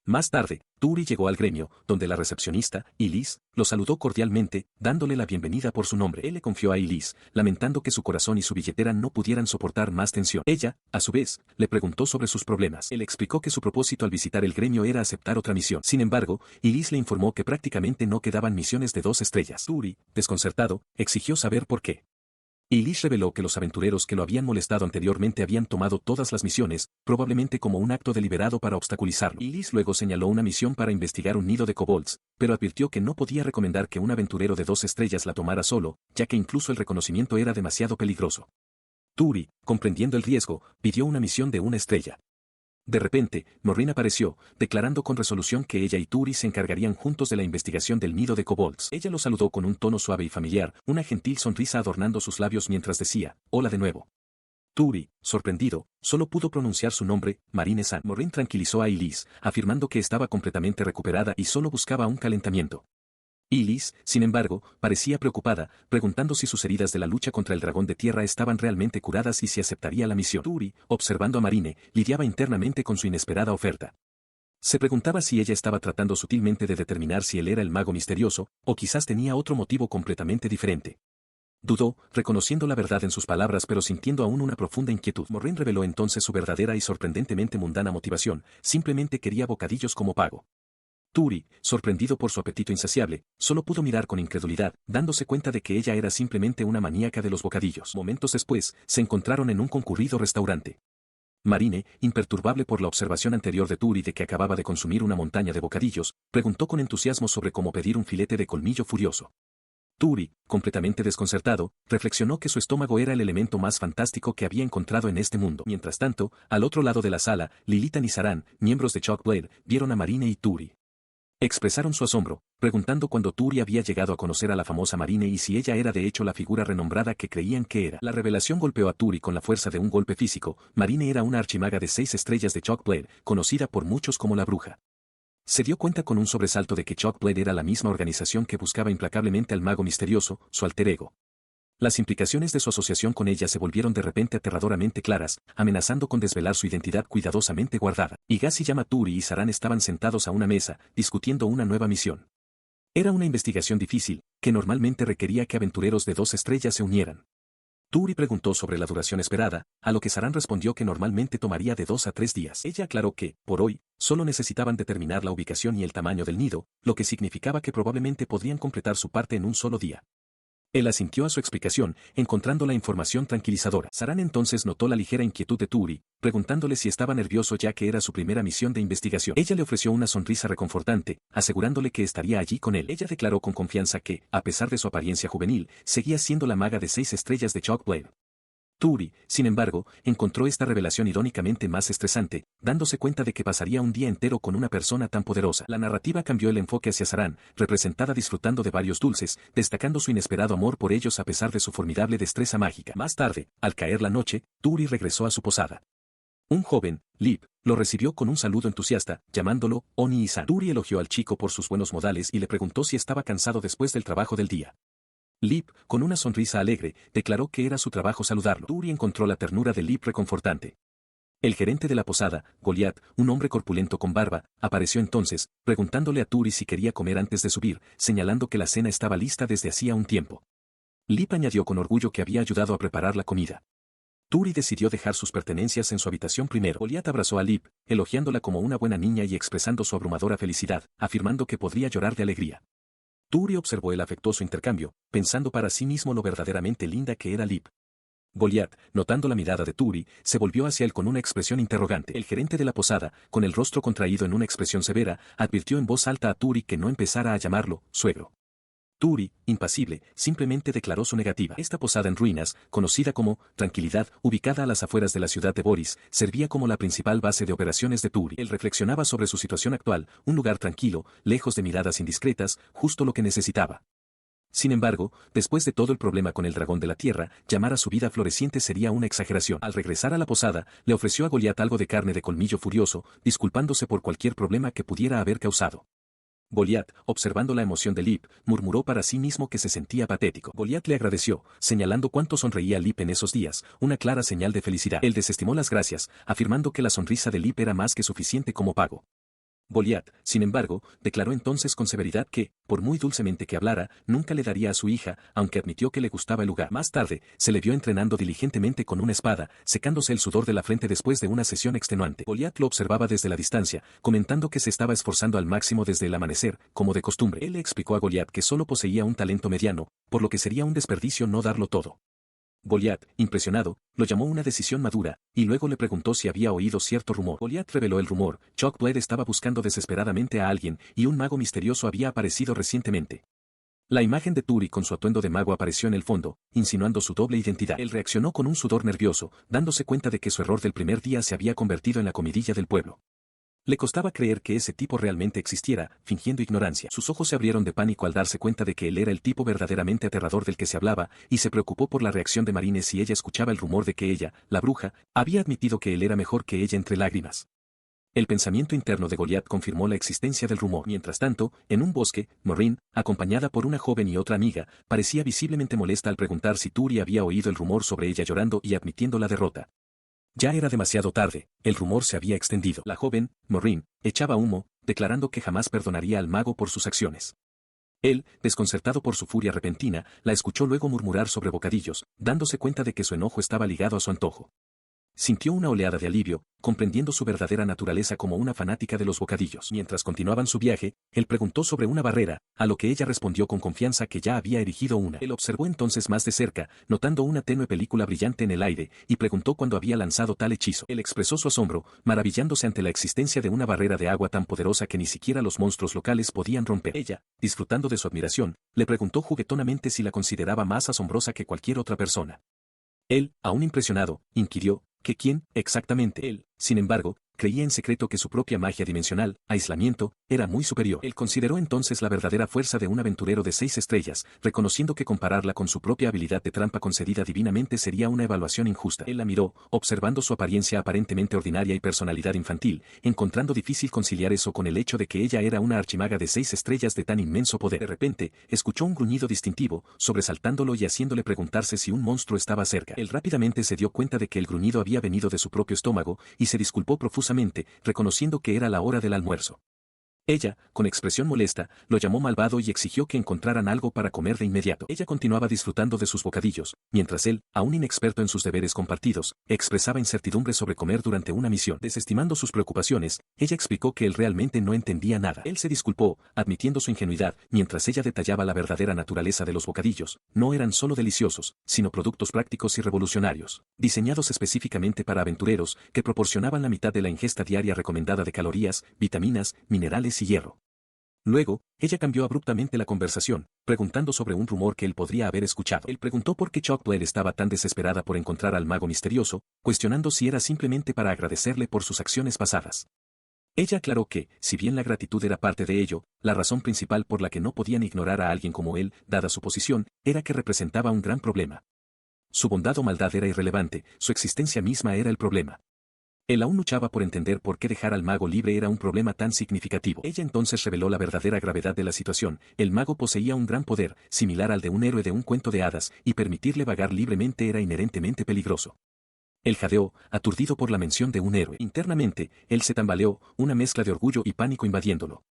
Más tarde, Turi llegó al gremio, donde la recepcionista, Elise, lo saludó cordialmente, dándole la bienvenida por su nombre. Él le confió a Elise, lamentando que su corazón y su billetera no pudieran soportar más tensión. Ella, a su vez, le preguntó sobre sus problemas. Él explicó que su propósito al visitar el gremio era aceptar otra misión. Sin embargo, Elise le informó que prácticamente no quedaban misiones de 2 estrellas. Turi, desconcertado, exigió saber por qué. Elise reveló que los aventureros que lo habían molestado anteriormente habían tomado todas las misiones, probablemente como un acto deliberado para obstaculizarlo. Elise luego señaló una misión para investigar un nido de kobolds, pero advirtió que no podía recomendar que un aventurero de 2 estrellas la tomara solo, ya que incluso el reconocimiento era demasiado peligroso. Turi, comprendiendo el riesgo, pidió una misión de 1 estrella. De repente, Maureen apareció, declarando con resolución que ella y Turi se encargarían juntos de la investigación del nido de kobolds. Ella lo saludó con un tono suave y familiar, una gentil sonrisa adornando sus labios mientras decía, hola de nuevo. Turi, sorprendido, solo pudo pronunciar su nombre, Marine-san. Maureen tranquilizó a Elise, afirmando que estaba completamente recuperada y solo buscaba un calentamiento. Elise, sin embargo, parecía preocupada, preguntando si sus heridas de la lucha contra el dragón de tierra estaban realmente curadas y si aceptaría la misión. Turi, observando a Marine, lidiaba internamente con su inesperada oferta. Se preguntaba si ella estaba tratando sutilmente de determinar si él era el mago misterioso, o quizás tenía otro motivo completamente diferente. Dudó, reconociendo la verdad en sus palabras pero sintiendo aún una profunda inquietud. Maureen reveló entonces su verdadera y sorprendentemente mundana motivación, simplemente quería bocadillos como pago. Turi, sorprendido por su apetito insaciable, solo pudo mirar con incredulidad, dándose cuenta de que ella era simplemente una maníaca de los bocadillos. Momentos después, se encontraron en un concurrido restaurante. Marine, imperturbable por la observación anterior de Turi de que acababa de consumir una montaña de bocadillos, preguntó con entusiasmo sobre cómo pedir un filete de colmillo furioso. Turi, completamente desconcertado, reflexionó que su estómago era el elemento más fantástico que había encontrado en este mundo. Mientras tanto, al otro lado de la sala, Lilitan y Saran, miembros de Chalkblade, vieron a Marine y Turi. Expresaron su asombro, preguntando cuándo Turi había llegado a conocer a la famosa Marine y si ella era de hecho la figura renombrada que creían que era. La revelación golpeó a Turi con la fuerza de un golpe físico. Marine era una archimaga de 6 estrellas de Chalkblade, conocida por muchos como la bruja. Se dio cuenta con un sobresalto de que Chalkblade era la misma organización que buscaba implacablemente al mago misterioso, su alter ego. Las implicaciones de su asociación con ella se volvieron de repente aterradoramente claras, amenazando con desvelar su identidad cuidadosamente guardada. Higashiyama, Turi y Saran estaban sentados a una mesa, discutiendo una nueva misión. Era una investigación difícil, que normalmente requería que aventureros de 2 estrellas se unieran. Turi preguntó sobre la duración esperada, a lo que Saran respondió que normalmente tomaría de 2 a 3 días. Ella aclaró que, por hoy, solo necesitaban determinar la ubicación y el tamaño del nido, lo que significaba que probablemente podrían completar su parte en un solo día. Él asintió a su explicación, encontrando la información tranquilizadora. Saran entonces notó la ligera inquietud de Turi, preguntándole si estaba nervioso ya que era su primera misión de investigación. Ella le ofreció una sonrisa reconfortante, asegurándole que estaría allí con él. Ella declaró con confianza que, a pesar de su apariencia juvenil, seguía siendo la maga de 6 estrellas de Chalkblade. Turi, sin embargo, encontró esta revelación irónicamente más estresante, dándose cuenta de que pasaría un día entero con una persona tan poderosa. La narrativa cambió el enfoque hacia Saran, representada disfrutando de varios dulces, destacando su inesperado amor por ellos a pesar de su formidable destreza mágica. Más tarde, al caer la noche, Turi regresó a su posada. Un joven, Lip, lo recibió con un saludo entusiasta, llamándolo Oni-san. Turi elogió al chico por sus buenos modales y le preguntó si estaba cansado después del trabajo del día. Lip, con una sonrisa alegre, declaró que era su trabajo saludarlo. Turi encontró la ternura de Lip reconfortante. El gerente de la posada, Goliath, un hombre corpulento con barba, apareció entonces, preguntándole a Turi si quería comer antes de subir, señalando que la cena estaba lista desde hacía un tiempo. Lip añadió con orgullo que había ayudado a preparar la comida. Turi decidió dejar sus pertenencias en su habitación primero. Goliath abrazó a Lip, elogiándola como una buena niña y expresando su abrumadora felicidad, afirmando que podría llorar de alegría. Turi observó el afectuoso intercambio, pensando para sí mismo lo verdaderamente linda que era Lip. Goliath, notando la mirada de Turi, se volvió hacia él con una expresión interrogante. El gerente de la posada, con el rostro contraído en una expresión severa, advirtió en voz alta a Turi que no empezara a llamarlo suegro. Turi, impasible, simplemente declaró su negativa. Esta posada en ruinas, conocida como Tranquilidad, ubicada a las afueras de la ciudad de Boris, servía como la principal base de operaciones de Turi. Él reflexionaba sobre su situación actual, un lugar tranquilo, lejos de miradas indiscretas, justo lo que necesitaba. Sin embargo, después de todo el problema con el dragón de la tierra, llamar a su vida floreciente sería una exageración. Al regresar a la posada, le ofreció a Goliath algo de carne de colmillo furioso, disculpándose por cualquier problema que pudiera haber causado. Goliath, observando la emoción de Lip, murmuró para sí mismo que se sentía patético. Goliath le agradeció, señalando cuánto sonreía Lip en esos días, una clara señal de felicidad. Él desestimó las gracias, afirmando que la sonrisa de Lip era más que suficiente como pago. Goliath, sin embargo, declaró entonces con severidad que, por muy dulcemente que hablara, nunca le daría a su hija, aunque admitió que le gustaba el lugar. Más tarde, se le vio entrenando diligentemente con una espada, secándose el sudor de la frente después de una sesión extenuante. Goliath lo observaba desde la distancia, comentando que se estaba esforzando al máximo desde el amanecer, como de costumbre. Él le explicó a Goliath que solo poseía un talento mediano, por lo que sería un desperdicio no darlo todo. Goliath, impresionado, lo llamó una decisión madura, y luego le preguntó si había oído cierto rumor. Goliath reveló el rumor: Chockblade estaba buscando desesperadamente a alguien, y un mago misterioso había aparecido recientemente. La imagen de Turi con su atuendo de mago apareció en el fondo, insinuando su doble identidad. Él reaccionó con un sudor nervioso, dándose cuenta de que su error del primer día se había convertido en la comidilla del pueblo. Le costaba creer que ese tipo realmente existiera, fingiendo ignorancia. Sus ojos se abrieron de pánico al darse cuenta de que él era el tipo verdaderamente aterrador del que se hablaba, y se preocupó por la reacción de Marine si ella escuchaba el rumor de que ella, la bruja, había admitido que él era mejor que ella entre lágrimas. El pensamiento interno de Goliath confirmó la existencia del rumor. Mientras tanto, en un bosque, Maureen, acompañada por una joven y otra amiga, parecía visiblemente molesta al preguntar si Turi había oído el rumor sobre ella llorando y admitiendo la derrota. Ya era demasiado tarde, el rumor se había extendido. La joven, Maureen, echaba humo, declarando que jamás perdonaría al mago por sus acciones. Él, desconcertado por su furia repentina, la escuchó luego murmurar sobre bocadillos, dándose cuenta de que su enojo estaba ligado a su antojo. Sintió una oleada de alivio, comprendiendo su verdadera naturaleza como una fanática de los bocadillos. Mientras continuaban su viaje, él preguntó sobre una barrera, a lo que ella respondió con confianza que ya había erigido una. Él observó entonces más de cerca, notando una tenue película brillante en el aire, y preguntó cuándo había lanzado tal hechizo. Él expresó su asombro, maravillándose ante la existencia de una barrera de agua tan poderosa que ni siquiera los monstruos locales podían romper. Ella, disfrutando de su admiración, le preguntó juguetonamente si la consideraba más asombrosa que cualquier otra persona. Él, aún impresionado, inquirió: ¿que quién, exactamente? Él, sin embargo, creía en secreto que su propia magia dimensional, aislamiento, era muy superior. Él consideró entonces la verdadera fuerza de un aventurero de 6 estrellas, reconociendo que compararla con su propia habilidad de trampa concedida divinamente sería una evaluación injusta. Él la miró, observando su apariencia aparentemente ordinaria y personalidad infantil, encontrando difícil conciliar eso con el hecho de que ella era una archimaga de 6 estrellas de tan inmenso poder. De repente, escuchó un gruñido distintivo, sobresaltándolo y haciéndole preguntarse si un monstruo estaba cerca. Él rápidamente se dio cuenta de que el gruñido había venido de su propio estómago, y se disculpó profusamente, reconociendo que era la hora del almuerzo. Ella, con expresión molesta, lo llamó malvado y exigió que encontraran algo para comer de inmediato. Ella continuaba disfrutando de sus bocadillos, mientras él, aún inexperto en sus deberes compartidos, expresaba incertidumbre sobre comer durante una misión. Desestimando sus preocupaciones, ella explicó que él realmente no entendía nada. Él se disculpó, admitiendo su ingenuidad, mientras ella detallaba la verdadera naturaleza de los bocadillos. No eran solo deliciosos, sino productos prácticos y revolucionarios, diseñados específicamente para aventureros, que proporcionaban la mitad de la ingesta diaria recomendada de calorías, vitaminas, minerales y hierro. Luego, ella cambió abruptamente la conversación, preguntando sobre un rumor que él podría haber escuchado. Él preguntó por qué Chocolate estaba tan desesperada por encontrar al mago misterioso, cuestionando si era simplemente para agradecerle por sus acciones pasadas. Ella aclaró que, si bien la gratitud era parte de ello, la razón principal por la que no podían ignorar a alguien como él, dada su posición, era que representaba un gran problema. Su bondad o maldad era irrelevante, su existencia misma era el problema. Él aún luchaba por entender por qué dejar al mago libre era un problema tan significativo. Ella entonces reveló la verdadera gravedad de la situación. El mago poseía un gran poder, similar al de un héroe de un cuento de hadas, y permitirle vagar libremente era inherentemente peligroso. Él jadeó, aturdido por la mención de un héroe. Internamente, él se tambaleó, una mezcla de orgullo y pánico invadiéndolo.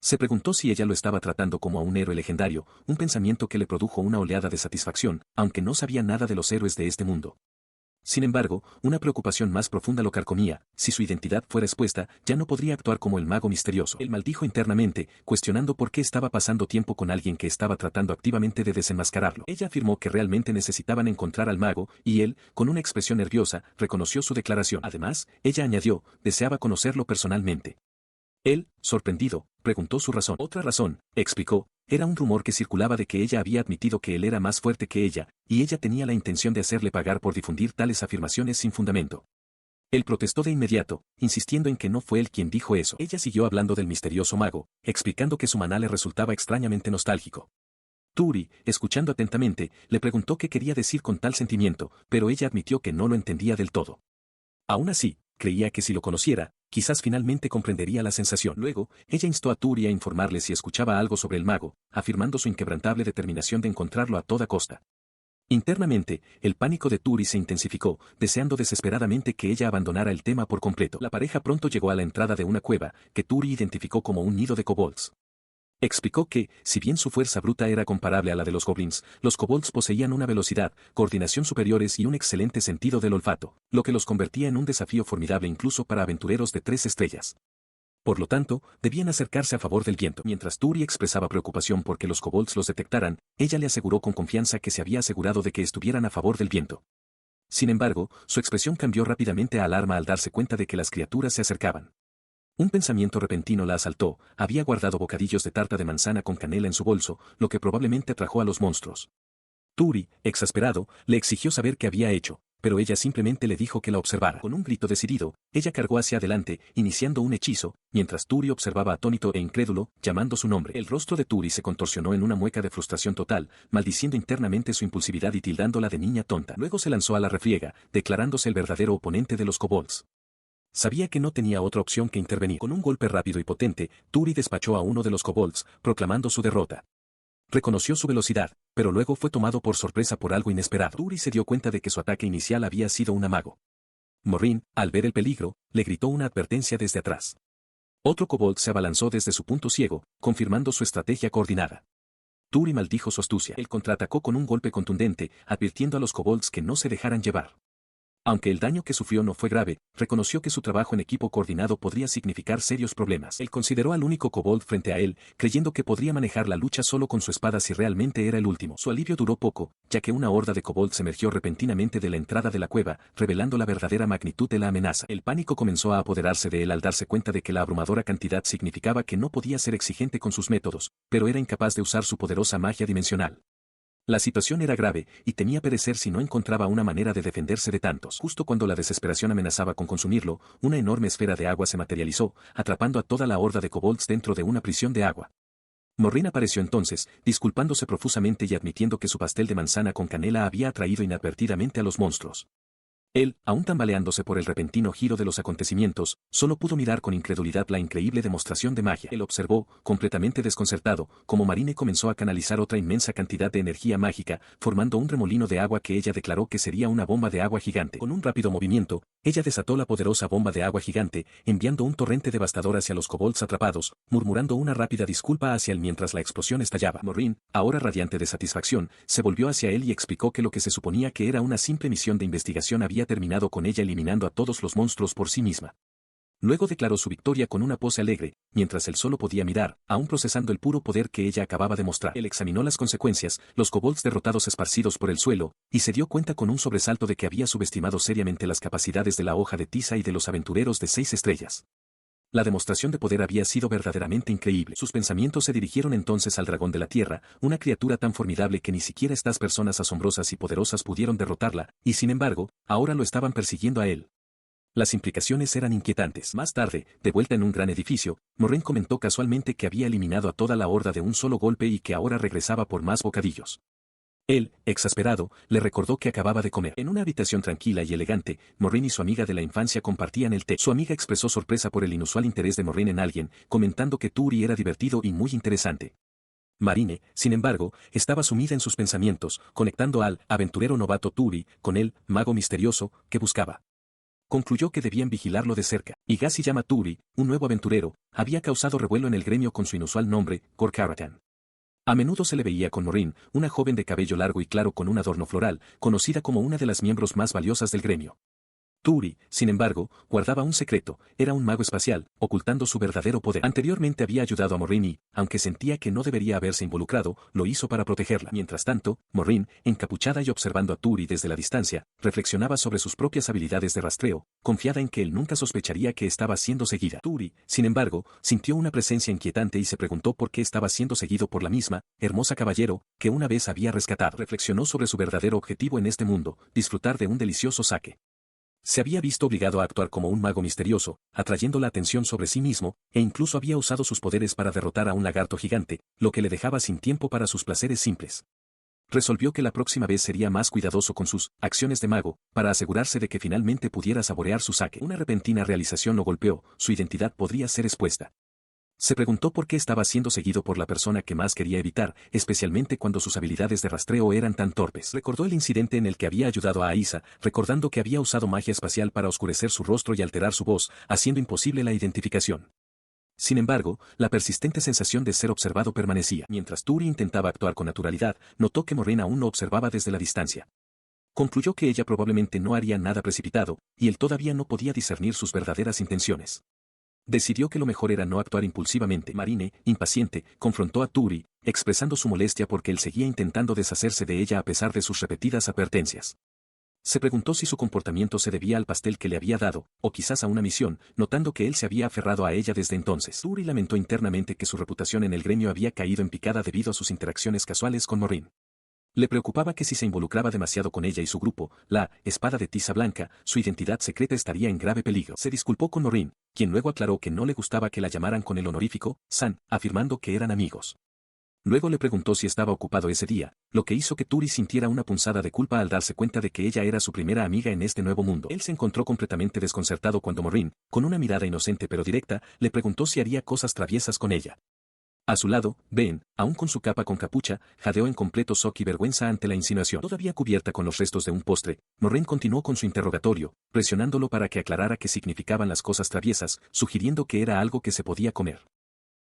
Se preguntó si ella lo estaba tratando como a un héroe legendario, un pensamiento que le produjo una oleada de satisfacción, aunque no sabía nada de los héroes de este mundo. Sin embargo, una preocupación más profunda lo carcomía: si su identidad fuera expuesta, ya no podría actuar como el mago misterioso. Él maldijo internamente, cuestionando por qué estaba pasando tiempo con alguien que estaba tratando activamente de desenmascararlo. Ella afirmó que realmente necesitaban encontrar al mago, y él, con una expresión nerviosa, reconoció su declaración. Además, ella añadió, deseaba conocerlo personalmente. Él, sorprendido, preguntó su razón. Otra razón, explicó, era un rumor que circulaba de que ella había admitido que él era más fuerte que ella, y ella tenía la intención de hacerle pagar por difundir tales afirmaciones sin fundamento. Él protestó de inmediato, insistiendo en que no fue él quien dijo eso. Ella siguió hablando del misterioso mago, explicando que su maná le resultaba extrañamente nostálgico. Turi, escuchando atentamente, le preguntó qué quería decir con tal sentimiento, pero ella admitió que no lo entendía del todo. Aún así, creía que si lo conociera, quizás finalmente comprendería la sensación. Luego, ella instó a Turi a informarle si escuchaba algo sobre el mago, afirmando su inquebrantable determinación de encontrarlo a toda costa. Internamente, el pánico de Turi se intensificó, deseando desesperadamente que ella abandonara el tema por completo. La pareja pronto llegó a la entrada de una cueva, que Turi identificó como un nido de kobolds. Explicó que, si bien su fuerza bruta era comparable a la de los goblins, los kobolds poseían una velocidad, coordinación superiores y un excelente sentido del olfato, lo que los convertía en un desafío formidable incluso para aventureros de 3 estrellas. Por lo tanto, debían acercarse a favor del viento. Mientras Turi expresaba preocupación porque los kobolds los detectaran, ella le aseguró con confianza que se había asegurado de que estuvieran a favor del viento. Sin embargo, su expresión cambió rápidamente a alarma al darse cuenta de que las criaturas se acercaban. Un pensamiento repentino la asaltó: había guardado bocadillos de tarta de manzana con canela en su bolso, lo que probablemente atrajo a los monstruos. Turi, exasperado, le exigió saber qué había hecho, pero ella simplemente le dijo que la observara. Con un grito decidido, ella cargó hacia adelante, iniciando un hechizo, mientras Turi observaba atónito e incrédulo, llamando su nombre. El rostro de Turi se contorsionó en una mueca de frustración total, maldiciendo internamente su impulsividad y tildándola de niña tonta. Luego se lanzó a la refriega, declarándose el verdadero oponente de los kobolds. Sabía que no tenía otra opción que intervenir. Con un golpe rápido y potente, Turi despachó a uno de los kobolds, proclamando su derrota. Reconoció su velocidad, pero luego fue tomado por sorpresa por algo inesperado. Turi se dio cuenta de que su ataque inicial había sido un amago. Morin, al ver el peligro, le gritó una advertencia desde atrás. Otro kobold se abalanzó desde su punto ciego, confirmando su estrategia coordinada. Turi maldijo su astucia. Él contraatacó con un golpe contundente, advirtiendo a los kobolds que no se dejaran llevar. Aunque el daño que sufrió no fue grave, reconoció que su trabajo en equipo coordinado podría significar serios problemas. Él consideró al único kobold frente a él, creyendo que podría manejar la lucha solo con su espada si realmente era el último. Su alivio duró poco, ya que una horda de kobolds emergió repentinamente de la entrada de la cueva, revelando la verdadera magnitud de la amenaza. El pánico comenzó a apoderarse de él al darse cuenta de que la abrumadora cantidad significaba que no podía ser exigente con sus métodos, pero era incapaz de usar su poderosa magia dimensional. La situación era grave, y temía perecer si no encontraba una manera de defenderse de tantos. Justo cuando la desesperación amenazaba con consumirlo, una enorme esfera de agua se materializó, atrapando a toda la horda de kobolds dentro de una prisión de agua. Morin apareció entonces, disculpándose profusamente y admitiendo que su pastel de manzana con canela había atraído inadvertidamente a los monstruos. Él, aún tambaleándose por el repentino giro de los acontecimientos, solo pudo mirar con incredulidad la increíble demostración de magia. Él observó, completamente desconcertado, cómo Marine comenzó a canalizar otra inmensa cantidad de energía mágica, formando un remolino de agua que ella declaró que sería una bomba de agua gigante. Con un rápido movimiento, ella desató la poderosa bomba de agua gigante, enviando un torrente devastador hacia los kobolds atrapados, murmurando una rápida disculpa hacia él mientras la explosión estallaba. Morin, ahora radiante de satisfacción, se volvió hacia él y explicó que lo que se suponía que era una simple misión de investigación había terminado con ella eliminando a todos los monstruos por sí misma. Luego declaró su victoria con una pose alegre, mientras él solo podía mirar, aún procesando el puro poder que ella acababa de mostrar. Él examinó las consecuencias, los kobolds derrotados esparcidos por el suelo, y se dio cuenta con un sobresalto de que había subestimado seriamente las capacidades de la hoja de tiza y de los aventureros de 6 estrellas. La demostración de poder había sido verdaderamente increíble. Sus pensamientos se dirigieron entonces al dragón de la tierra, una criatura tan formidable que ni siquiera estas personas asombrosas y poderosas pudieron derrotarla, y sin embargo, ahora lo estaban persiguiendo a él. Las implicaciones eran inquietantes. Más tarde, de vuelta en un gran edificio, Moraine comentó casualmente que había eliminado a toda la horda de un solo golpe y que ahora regresaba por más bocadillos. Él, exasperado, le recordó que acababa de comer. En una habitación tranquila y elegante, Moraine y su amiga de la infancia compartían el té. Su amiga expresó sorpresa por el inusual interés de Moraine en alguien, comentando que Turi era divertido y muy interesante. Marine, sin embargo, estaba sumida en sus pensamientos, conectando al aventurero novato Turi con el mago misterioso que buscaba. Concluyó que debían vigilarlo de cerca. Higashiyama Turi, un nuevo aventurero, había causado revuelo en el gremio con su inusual nombre, Corcaratan. A menudo se le veía con Moraine, una joven de cabello largo y claro con un adorno floral, conocida como una de las miembros más valiosas del gremio. Turi, sin embargo, guardaba un secreto, era un mago espacial, ocultando su verdadero poder. Anteriormente había ayudado a Moraine y, aunque sentía que no debería haberse involucrado, lo hizo para protegerla. Mientras tanto, Moraine, encapuchada y observando a Turi desde la distancia, reflexionaba sobre sus propias habilidades de rastreo, confiada en que él nunca sospecharía que estaba siendo seguida. Turi, sin embargo, sintió una presencia inquietante y se preguntó por qué estaba siendo seguido por la misma, hermosa caballero, que una vez había rescatado. Reflexionó sobre su verdadero objetivo en este mundo, disfrutar de un delicioso sake. Se había visto obligado a actuar como un mago misterioso, atrayendo la atención sobre sí mismo, e incluso había usado sus poderes para derrotar a un lagarto gigante, lo que le dejaba sin tiempo para sus placeres simples. Resolvió que la próxima vez sería más cuidadoso con sus acciones de mago, para asegurarse de que finalmente pudiera saborear su sake. Una repentina realización lo golpeó, su identidad podría ser expuesta. Se preguntó por qué estaba siendo seguido por la persona que más quería evitar, especialmente cuando sus habilidades de rastreo eran tan torpes. Recordó el incidente en el que había ayudado a Aisa, recordando que había usado magia espacial para oscurecer su rostro y alterar su voz, haciendo imposible la identificación. Sin embargo, la persistente sensación de ser observado permanecía. Mientras Turi intentaba actuar con naturalidad, notó que Moraine aún lo observaba desde la distancia. Concluyó que ella probablemente no haría nada precipitado, y él todavía no podía discernir sus verdaderas intenciones. Decidió que lo mejor era no actuar impulsivamente. Marine, impaciente, confrontó a Turi, expresando su molestia porque él seguía intentando deshacerse de ella a pesar de sus repetidas advertencias. Se preguntó si su comportamiento se debía al pastel que le había dado, o quizás a una misión, notando que él se había aferrado a ella desde entonces. Turi lamentó internamente que su reputación en el gremio había caído en picada debido a sus interacciones casuales con Moraine. Le preocupaba que si se involucraba demasiado con ella y su grupo, la espada de tiza blanca, su identidad secreta estaría en grave peligro. Se disculpó con Moraine, quien luego aclaró que no le gustaba que la llamaran con el honorífico, San, afirmando que eran amigos. Luego le preguntó si estaba ocupado ese día, lo que hizo que Turi sintiera una punzada de culpa al darse cuenta de que ella era su primera amiga en este nuevo mundo. Él se encontró completamente desconcertado cuando Moraine, con una mirada inocente pero directa, le preguntó si haría cosas traviesas con ella. A su lado, Ben, aún con su capa con capucha, jadeó en completo shock y vergüenza ante la insinuación. Todavía cubierta con los restos de un postre, Moraine continuó con su interrogatorio, presionándolo para que aclarara qué significaban las cosas traviesas, sugiriendo que era algo que se podía comer.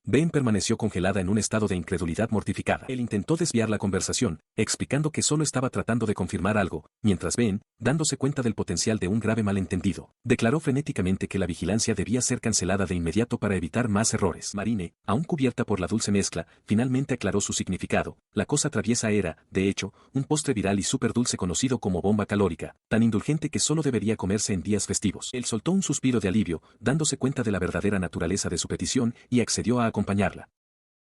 Ben permaneció congelada en un estado de incredulidad mortificada. Él intentó desviar la conversación, explicando que solo estaba tratando de confirmar algo, mientras Ben, dándose cuenta del potencial de un grave malentendido, declaró frenéticamente que la vigilancia debía ser cancelada de inmediato para evitar más errores. Marine, aún cubierta por la dulce mezcla, finalmente aclaró su significado. La cosa traviesa era, de hecho, un postre viral y súper dulce conocido como bomba calórica, tan indulgente que solo debería comerse en días festivos. Él soltó un suspiro de alivio, dándose cuenta de la verdadera naturaleza de su petición, y accedió a acompañarla.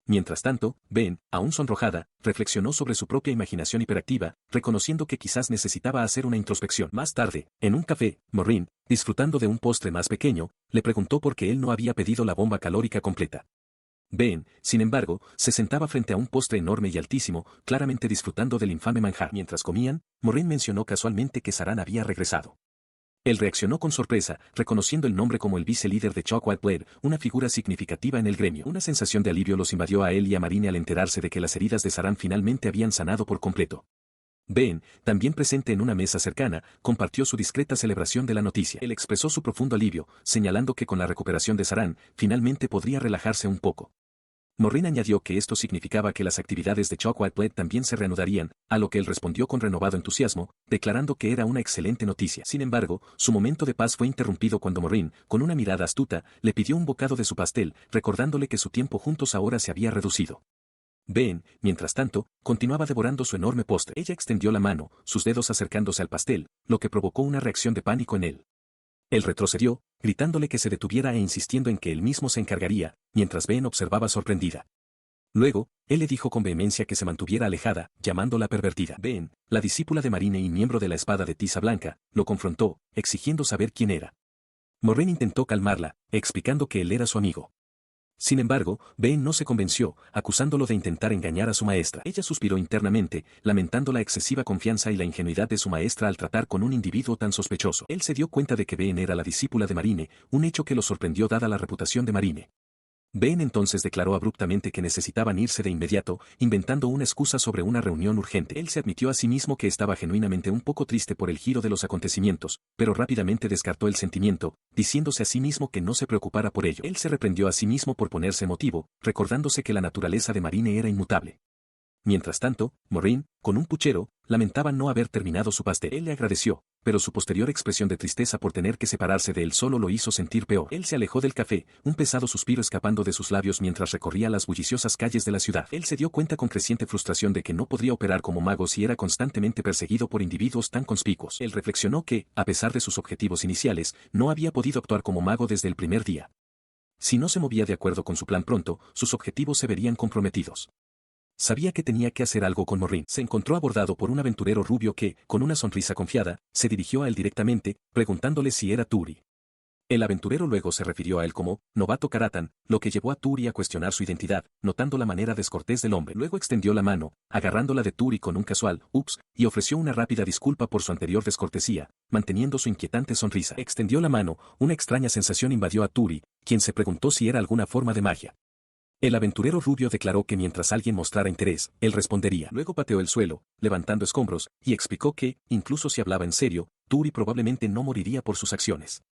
Mientras tanto, Ben, aún sonrojada, reflexionó sobre su propia imaginación hiperactiva, reconociendo que quizás necesitaba hacer una introspección. Más tarde, en un café, Moraine, disfrutando de un postre más pequeño, le preguntó por qué él no había pedido la bomba calórica completa. Ben, sin embargo, se sentaba frente a un postre enorme y altísimo, claramente disfrutando del infame manjar. Mientras comían, Moraine mencionó casualmente que Saran había regresado. Él reaccionó con sorpresa, reconociendo el nombre como el vice-líder de Chocolate Blade, una figura significativa en el gremio. Una sensación de alivio los invadió a él y a Marine al enterarse de que las heridas de Saran finalmente habían sanado por completo. Ben, también presente en una mesa cercana, compartió su discreta celebración de la noticia. Él expresó su profundo alivio, señalando que con la recuperación de Saran, finalmente podría relajarse un poco. Moraine añadió que esto significaba que las actividades de Chocolate Blade también se reanudarían, a lo que él respondió con renovado entusiasmo, declarando que era una excelente noticia. Sin embargo, su momento de paz fue interrumpido cuando Moraine, con una mirada astuta, le pidió un bocado de su pastel, recordándole que su tiempo juntos ahora se había reducido. Ben, mientras tanto, continuaba devorando su enorme postre. Ella extendió la mano, sus dedos acercándose al pastel, lo que provocó una reacción de pánico en él. Él retrocedió, gritándole que se detuviera e insistiendo en que él mismo se encargaría, mientras Ben observaba sorprendida. Luego, él le dijo con vehemencia que se mantuviera alejada, llamándola pervertida. Ben, la discípula de Marine y miembro de la Espada de Tiza Blanca, lo confrontó, exigiendo saber quién era. Moiraine intentó calmarla, explicando que él era su amigo. Sin embargo, Ben no se convenció, acusándolo de intentar engañar a su maestra. Ella suspiró internamente, lamentando la excesiva confianza y la ingenuidad de su maestra al tratar con un individuo tan sospechoso. Él se dio cuenta de que Ben era la discípula de Marine, un hecho que lo sorprendió dada la reputación de Marine. Ben entonces declaró abruptamente que necesitaban irse de inmediato, inventando una excusa sobre una reunión urgente. Él se admitió a sí mismo que estaba genuinamente un poco triste por el giro de los acontecimientos, pero rápidamente descartó el sentimiento, diciéndose a sí mismo que no se preocupara por ello. Él se reprendió a sí mismo por ponerse emotivo, recordándose que la naturaleza de Marine era inmutable. Mientras tanto, Moiraine, con un puchero, lamentaba no haber terminado su pastel. Él le agradeció, pero su posterior expresión de tristeza por tener que separarse de él solo lo hizo sentir peor. Él se alejó del café, un pesado suspiro escapando de sus labios mientras recorría las bulliciosas calles de la ciudad. Él se dio cuenta con creciente frustración de que no podría operar como mago si era constantemente perseguido por individuos tan conspicuos. Él reflexionó que, a pesar de sus objetivos iniciales, no había podido actuar como mago desde el primer día. Si no se movía de acuerdo con su plan pronto, sus objetivos se verían comprometidos. Sabía que tenía que hacer algo con Moiraine. Se encontró abordado por un aventurero rubio que, con una sonrisa confiada, se dirigió a él directamente, preguntándole si era Turi. El aventurero luego se refirió a él como novato Karatan, lo que llevó a Turi a cuestionar su identidad, notando la manera descortés del hombre. Luego extendió la mano, agarrándola de Turi con un casual ups, y ofreció una rápida disculpa por su anterior descortesía, manteniendo su inquietante sonrisa. Extendió la mano, una extraña sensación invadió a Turi, quien se preguntó si era alguna forma de magia. El aventurero rubio declaró que mientras alguien mostrara interés, él respondería. Luego pateó el suelo, levantando escombros, y explicó que, incluso si hablaba en serio, Turi probablemente no moriría por sus acciones.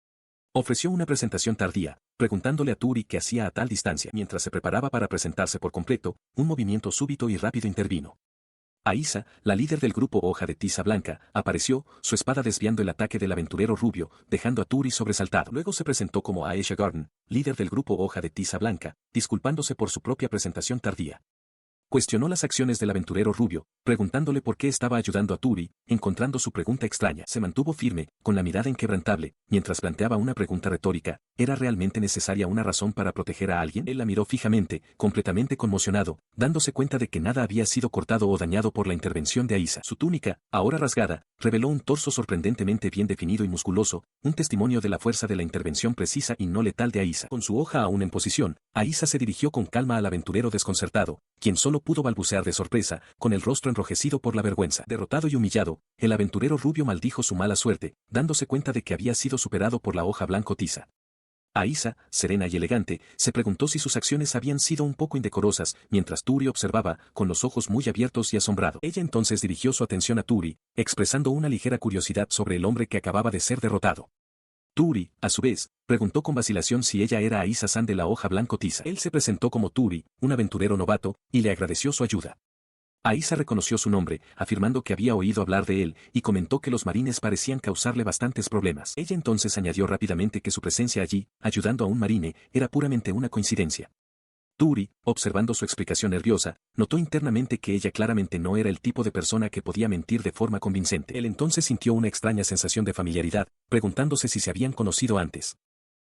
Ofreció una presentación tardía, preguntándole a Turi qué hacía a tal distancia. Mientras se preparaba para presentarse por completo, un movimiento súbito y rápido intervino. Aisa, la líder del grupo Hoja de Tiza Blanca, apareció, su espada desviando el ataque del aventurero rubio, dejando a Turi sobresaltado. Luego se presentó como Aisha Gordon, líder del grupo Hoja de Tiza Blanca, disculpándose por su propia presentación tardía. Cuestionó las acciones del aventurero rubio, preguntándole por qué estaba ayudando a Turi, encontrando su pregunta extraña. Se mantuvo firme, con la mirada inquebrantable, mientras planteaba una pregunta retórica. ¿Era realmente necesaria una razón para proteger a alguien? Él la miró fijamente, completamente conmocionado, dándose cuenta de que nada había sido cortado o dañado por la intervención de Aisa. Su túnica, ahora rasgada, reveló un torso sorprendentemente bien definido y musculoso, un testimonio de la fuerza de la intervención precisa y no letal de Aisa. Con su hoja aún en posición, Aisa se dirigió con calma al aventurero desconcertado, quien solo pudo balbucear de sorpresa, con el rostro enrojecido por la vergüenza. Derrotado y humillado, el aventurero rubio maldijo su mala suerte, dándose cuenta de que había sido superado por la hoja blanco tiza. Aisa, serena y elegante, se preguntó si sus acciones habían sido un poco indecorosas, mientras Turi observaba, con los ojos muy abiertos y asombrado. Ella entonces dirigió su atención a Turi, expresando una ligera curiosidad sobre el hombre que acababa de ser derrotado. Turi, a su vez, preguntó con vacilación si ella era Aisa-san de la hoja blanco tiza. Él se presentó como Turi, un aventurero novato, y le agradeció su ayuda. Aisa reconoció su nombre, afirmando que había oído hablar de él, y comentó que los marines parecían causarle bastantes problemas. Ella entonces añadió rápidamente que su presencia allí, ayudando a un marine, era puramente una coincidencia. Turi, observando su explicación nerviosa, notó internamente que ella claramente no era el tipo de persona que podía mentir de forma convincente. Él entonces sintió una extraña sensación de familiaridad, preguntándose si se habían conocido antes.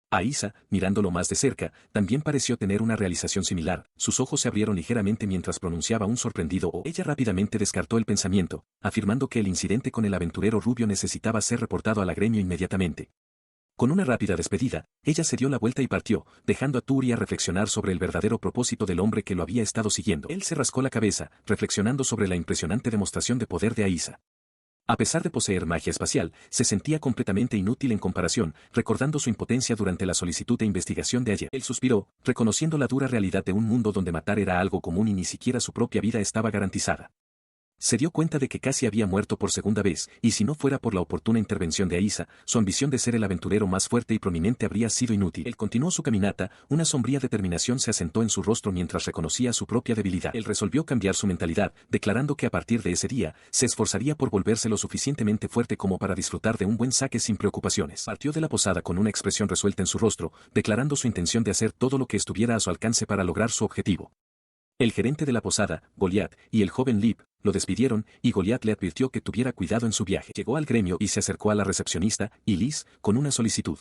Aisa, mirándolo más de cerca, también pareció tener una realización similar, sus ojos se abrieron ligeramente mientras pronunciaba un sorprendido "oh". Ella rápidamente descartó el pensamiento, afirmando que el incidente con el aventurero rubio necesitaba ser reportado al gremio inmediatamente. Con una rápida despedida, ella se dio la vuelta y partió, dejando a Turi a reflexionar sobre el verdadero propósito del hombre que lo había estado siguiendo. Él se rascó la cabeza, reflexionando sobre la impresionante demostración de poder de Aisa. A pesar de poseer magia espacial, se sentía completamente inútil en comparación, recordando su impotencia durante la solicitud de investigación de ayer. Él suspiró, reconociendo la dura realidad de un mundo donde matar era algo común y ni siquiera su propia vida estaba garantizada. Se dio cuenta de que casi había muerto por segunda vez, y si no fuera por la oportuna intervención de Aisa, su ambición de ser el aventurero más fuerte y prominente habría sido inútil. Él continuó su caminata, una sombría determinación se asentó en su rostro mientras reconocía su propia debilidad. Él resolvió cambiar su mentalidad, declarando que a partir de ese día, se esforzaría por volverse lo suficientemente fuerte como para disfrutar de un buen saque sin preocupaciones. Partió de la posada con una expresión resuelta en su rostro, declarando su intención de hacer todo lo que estuviera a su alcance para lograr su objetivo. El gerente de la posada, Goliath, y el joven Lip, lo despidieron, y Goliath le advirtió que tuviera cuidado en su viaje. Llegó al gremio y se acercó a la recepcionista, y Liz, con una solicitud.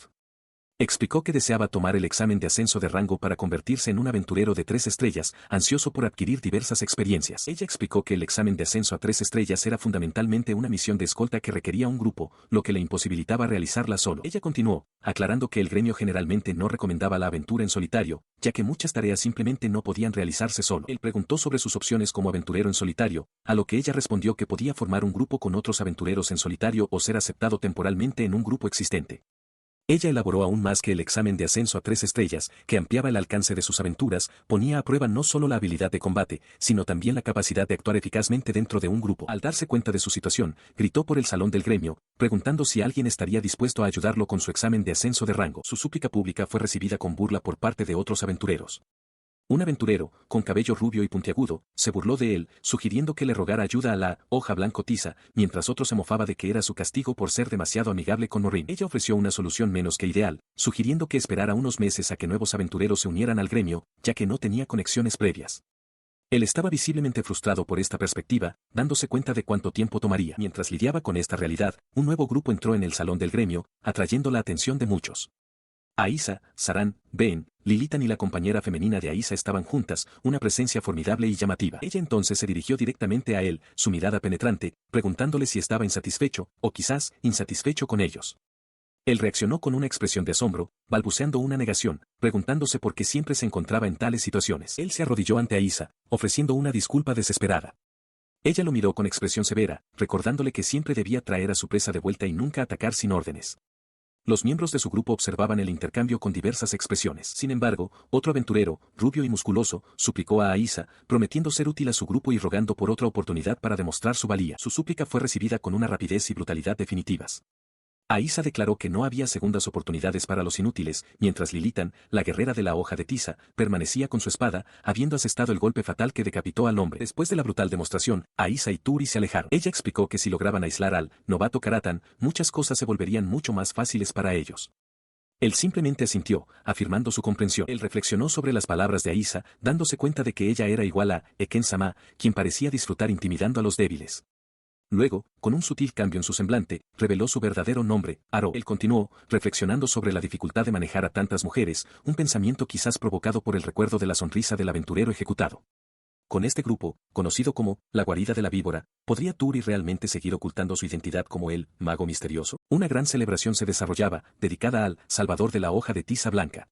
Explicó que deseaba tomar el examen de ascenso de rango para convertirse en un aventurero de 3 estrellas, ansioso por adquirir diversas experiencias. Ella explicó que el examen de ascenso a 3 estrellas era fundamentalmente una misión de escolta que requería un grupo, lo que le imposibilitaba realizarla solo. Ella continuó, aclarando que el gremio generalmente no recomendaba la aventura en solitario, ya que muchas tareas simplemente no podían realizarse solo. Él preguntó sobre sus opciones como aventurero en solitario, a lo que ella respondió que podía formar un grupo con otros aventureros en solitario o ser aceptado temporalmente en un grupo existente. Ella elaboró aún más que el examen de ascenso a 3 estrellas, que ampliaba el alcance de sus aventuras, ponía a prueba no solo la habilidad de combate, sino también la capacidad de actuar eficazmente dentro de un grupo. Al darse cuenta de su situación, gritó por el salón del gremio, preguntando si alguien estaría dispuesto a ayudarlo con su examen de ascenso de rango. Su súplica pública fue recibida con burla por parte de otros aventureros. Un aventurero, con cabello rubio y puntiagudo, se burló de él, sugiriendo que le rogara ayuda a la hoja blanco tiza, mientras otro se mofaba de que era su castigo por ser demasiado amigable con Morin. Ella ofreció una solución menos que ideal, sugiriendo que esperara unos meses a que nuevos aventureros se unieran al gremio, ya que no tenía conexiones previas. Él estaba visiblemente frustrado por esta perspectiva, dándose cuenta de cuánto tiempo tomaría. Mientras lidiaba con esta realidad, un nuevo grupo entró en el salón del gremio, atrayendo la atención de muchos. Aisa, Saran, Ben, Lilitan y la compañera femenina de Aisa estaban juntas, una presencia formidable y llamativa. Ella entonces se dirigió directamente a él, su mirada penetrante, preguntándole si estaba insatisfecho, o quizás, insatisfecho con ellos. Él reaccionó con una expresión de asombro, balbuceando una negación, preguntándose por qué siempre se encontraba en tales situaciones. Él se arrodilló ante Aisa, ofreciendo una disculpa desesperada. Ella lo miró con expresión severa, recordándole que siempre debía traer a su presa de vuelta y nunca atacar sin órdenes. Los miembros de su grupo observaban el intercambio con diversas expresiones. Sin embargo, otro aventurero, rubio y musculoso, suplicó a Aisa, prometiendo ser útil a su grupo y rogando por otra oportunidad para demostrar su valía. Su súplica fue recibida con una rapidez y brutalidad definitivas. Aisa declaró que no había segundas oportunidades para los inútiles, mientras Lilitan, la guerrera de la hoja de tiza, permanecía con su espada, habiendo asestado el golpe fatal que decapitó al hombre. Después de la brutal demostración, Aisa y Turi se alejaron. Ella explicó que si lograban aislar al novato Karatan, muchas cosas se volverían mucho más fáciles para ellos. Él simplemente asintió, afirmando su comprensión. Él reflexionó sobre las palabras de Aisa, dándose cuenta de que ella era igual a Eken-sama, quien parecía disfrutar intimidando a los débiles. Luego, con un sutil cambio en su semblante, reveló su verdadero nombre, Aro. Él continuó, reflexionando sobre la dificultad de manejar a tantas mujeres, un pensamiento quizás provocado por el recuerdo de la sonrisa del aventurero ejecutado. Con este grupo, conocido como la guarida de la víbora, ¿podría Turi realmente seguir ocultando su identidad como el mago misterioso? Una gran celebración se desarrollaba, dedicada al Salvador de la hoja de tiza blanca.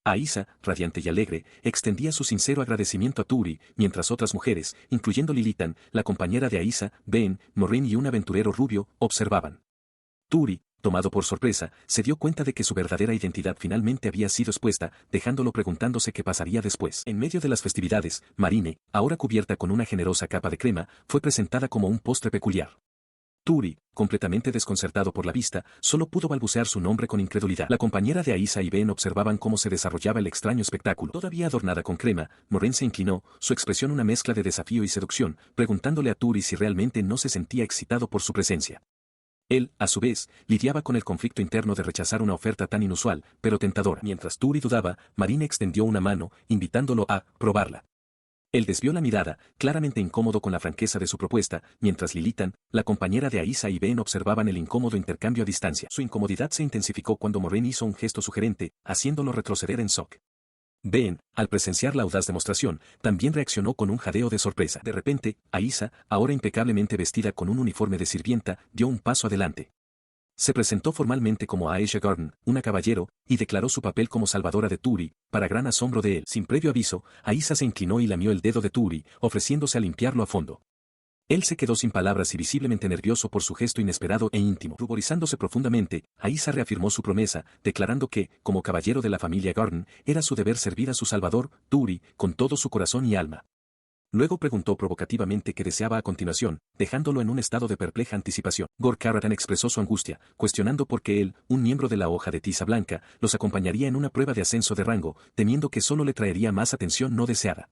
Aisa, radiante y alegre, extendía su sincero agradecimiento a Turi, mientras otras mujeres, incluyendo Lilitan, la compañera de Aisa, Ben, Morin y un aventurero rubio, observaban. Turi, tomado por sorpresa, se dio cuenta de que su verdadera identidad finalmente había sido expuesta, dejándolo preguntándose qué pasaría después. En medio de las festividades, Marine, ahora cubierta con una generosa capa de crema, fue presentada como un postre peculiar. Turi, completamente desconcertado por la vista, solo pudo balbucear su nombre con incredulidad. La compañera de Aisa y Ben observaban cómo se desarrollaba el extraño espectáculo. Todavía adornada con crema, Morin se inclinó, su expresión una mezcla de desafío y seducción, preguntándole a Turi si realmente no se sentía excitado por su presencia. Él, a su vez, lidiaba con el conflicto interno de rechazar una oferta tan inusual, pero tentadora. Mientras Turi dudaba, Marine extendió una mano, invitándolo a probarla. Él desvió la mirada, claramente incómodo con la franqueza de su propuesta, mientras Lilitan, la compañera de Aisa y Ben observaban el incómodo intercambio a distancia. Su incomodidad se intensificó cuando Morin hizo un gesto sugerente, haciéndolo retroceder en shock. Ben, al presenciar la audaz demostración, también reaccionó con un jadeo de sorpresa. De repente, Aisa, ahora impecablemente vestida con un uniforme de sirvienta, dio un paso adelante. Se presentó formalmente como Aisha Gordon, una caballero, y declaró su papel como salvadora de Turi, para gran asombro de él. Sin previo aviso, Aisa se inclinó y lamió el dedo de Turi, ofreciéndose a limpiarlo a fondo. Él se quedó sin palabras y visiblemente nervioso por su gesto inesperado e íntimo. Ruborizándose profundamente, Aisa reafirmó su promesa, declarando que, como caballero de la familia Gordon, era su deber servir a su salvador, Turi, con todo su corazón y alma. Luego preguntó provocativamente qué deseaba a continuación, dejándolo en un estado de perpleja anticipación. Gor-Karatan expresó su angustia, cuestionando por qué él, un miembro de la hoja de tiza blanca, los acompañaría en una prueba de ascenso de rango, temiendo que solo le traería más atención no deseada.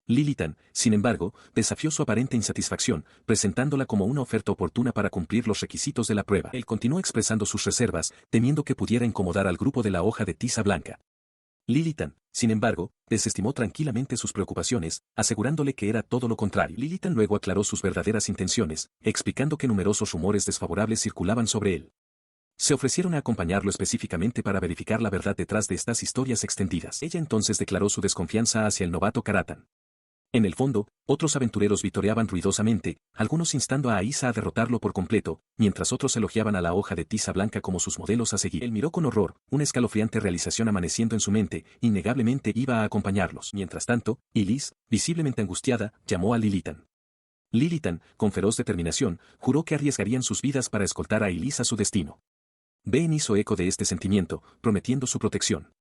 Lilitan, sin embargo, desafió su aparente insatisfacción, presentándola como una oferta oportuna para cumplir los requisitos de la prueba. Él continuó expresando sus reservas, temiendo que pudiera incomodar al grupo de la hoja de tiza blanca. Lilitan, sin embargo, desestimó tranquilamente sus preocupaciones, asegurándole que era todo lo contrario. Lilitan luego aclaró sus verdaderas intenciones, explicando que numerosos rumores desfavorables circulaban sobre él. Se ofrecieron a acompañarlo específicamente para verificar la verdad detrás de estas historias extendidas. Ella entonces declaró su desconfianza hacia el novato Karatan. En el fondo, otros aventureros vitoreaban ruidosamente, algunos instando a Aisa a derrotarlo por completo, mientras otros elogiaban a la hoja de tiza blanca como sus modelos a seguir. Él miró con horror, una escalofriante realización amaneciendo en su mente, innegablemente iba a acompañarlos. Mientras tanto, Ilis, visiblemente angustiada, llamó a Lilitan. Lilitan, con feroz determinación, juró que arriesgarían sus vidas para escoltar a Ilis a su destino. Ben hizo eco de este sentimiento, prometiendo su protección.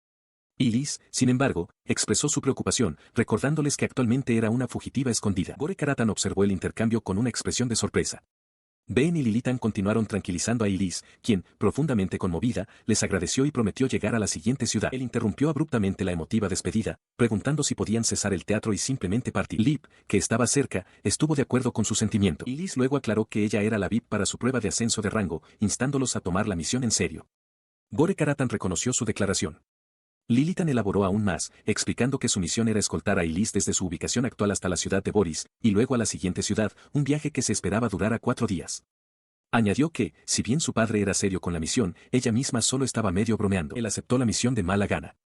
Ilis, sin embargo, expresó su preocupación, recordándoles que actualmente era una fugitiva escondida. Gore Karatan observó el intercambio con una expresión de sorpresa. Ben y Lilitan continuaron tranquilizando a Ilis, quien, profundamente conmovida, les agradeció y prometió llegar a la siguiente ciudad. Él interrumpió abruptamente la emotiva despedida, preguntando si podían cesar el teatro y simplemente partir. Lip, que estaba cerca, estuvo de acuerdo con su sentimiento. Ilis luego aclaró que ella era la VIP para su prueba de ascenso de rango, instándolos a tomar la misión en serio. Gore Karatan reconoció su declaración. Lilitan elaboró aún más, explicando que su misión era escoltar a Ilis desde su ubicación actual hasta la ciudad de Boris, y luego a la siguiente ciudad, un viaje que se esperaba durara 4 días. Añadió que, si bien su padre era serio con la misión, ella misma solo estaba medio bromeando. Él aceptó la misión de mala gana.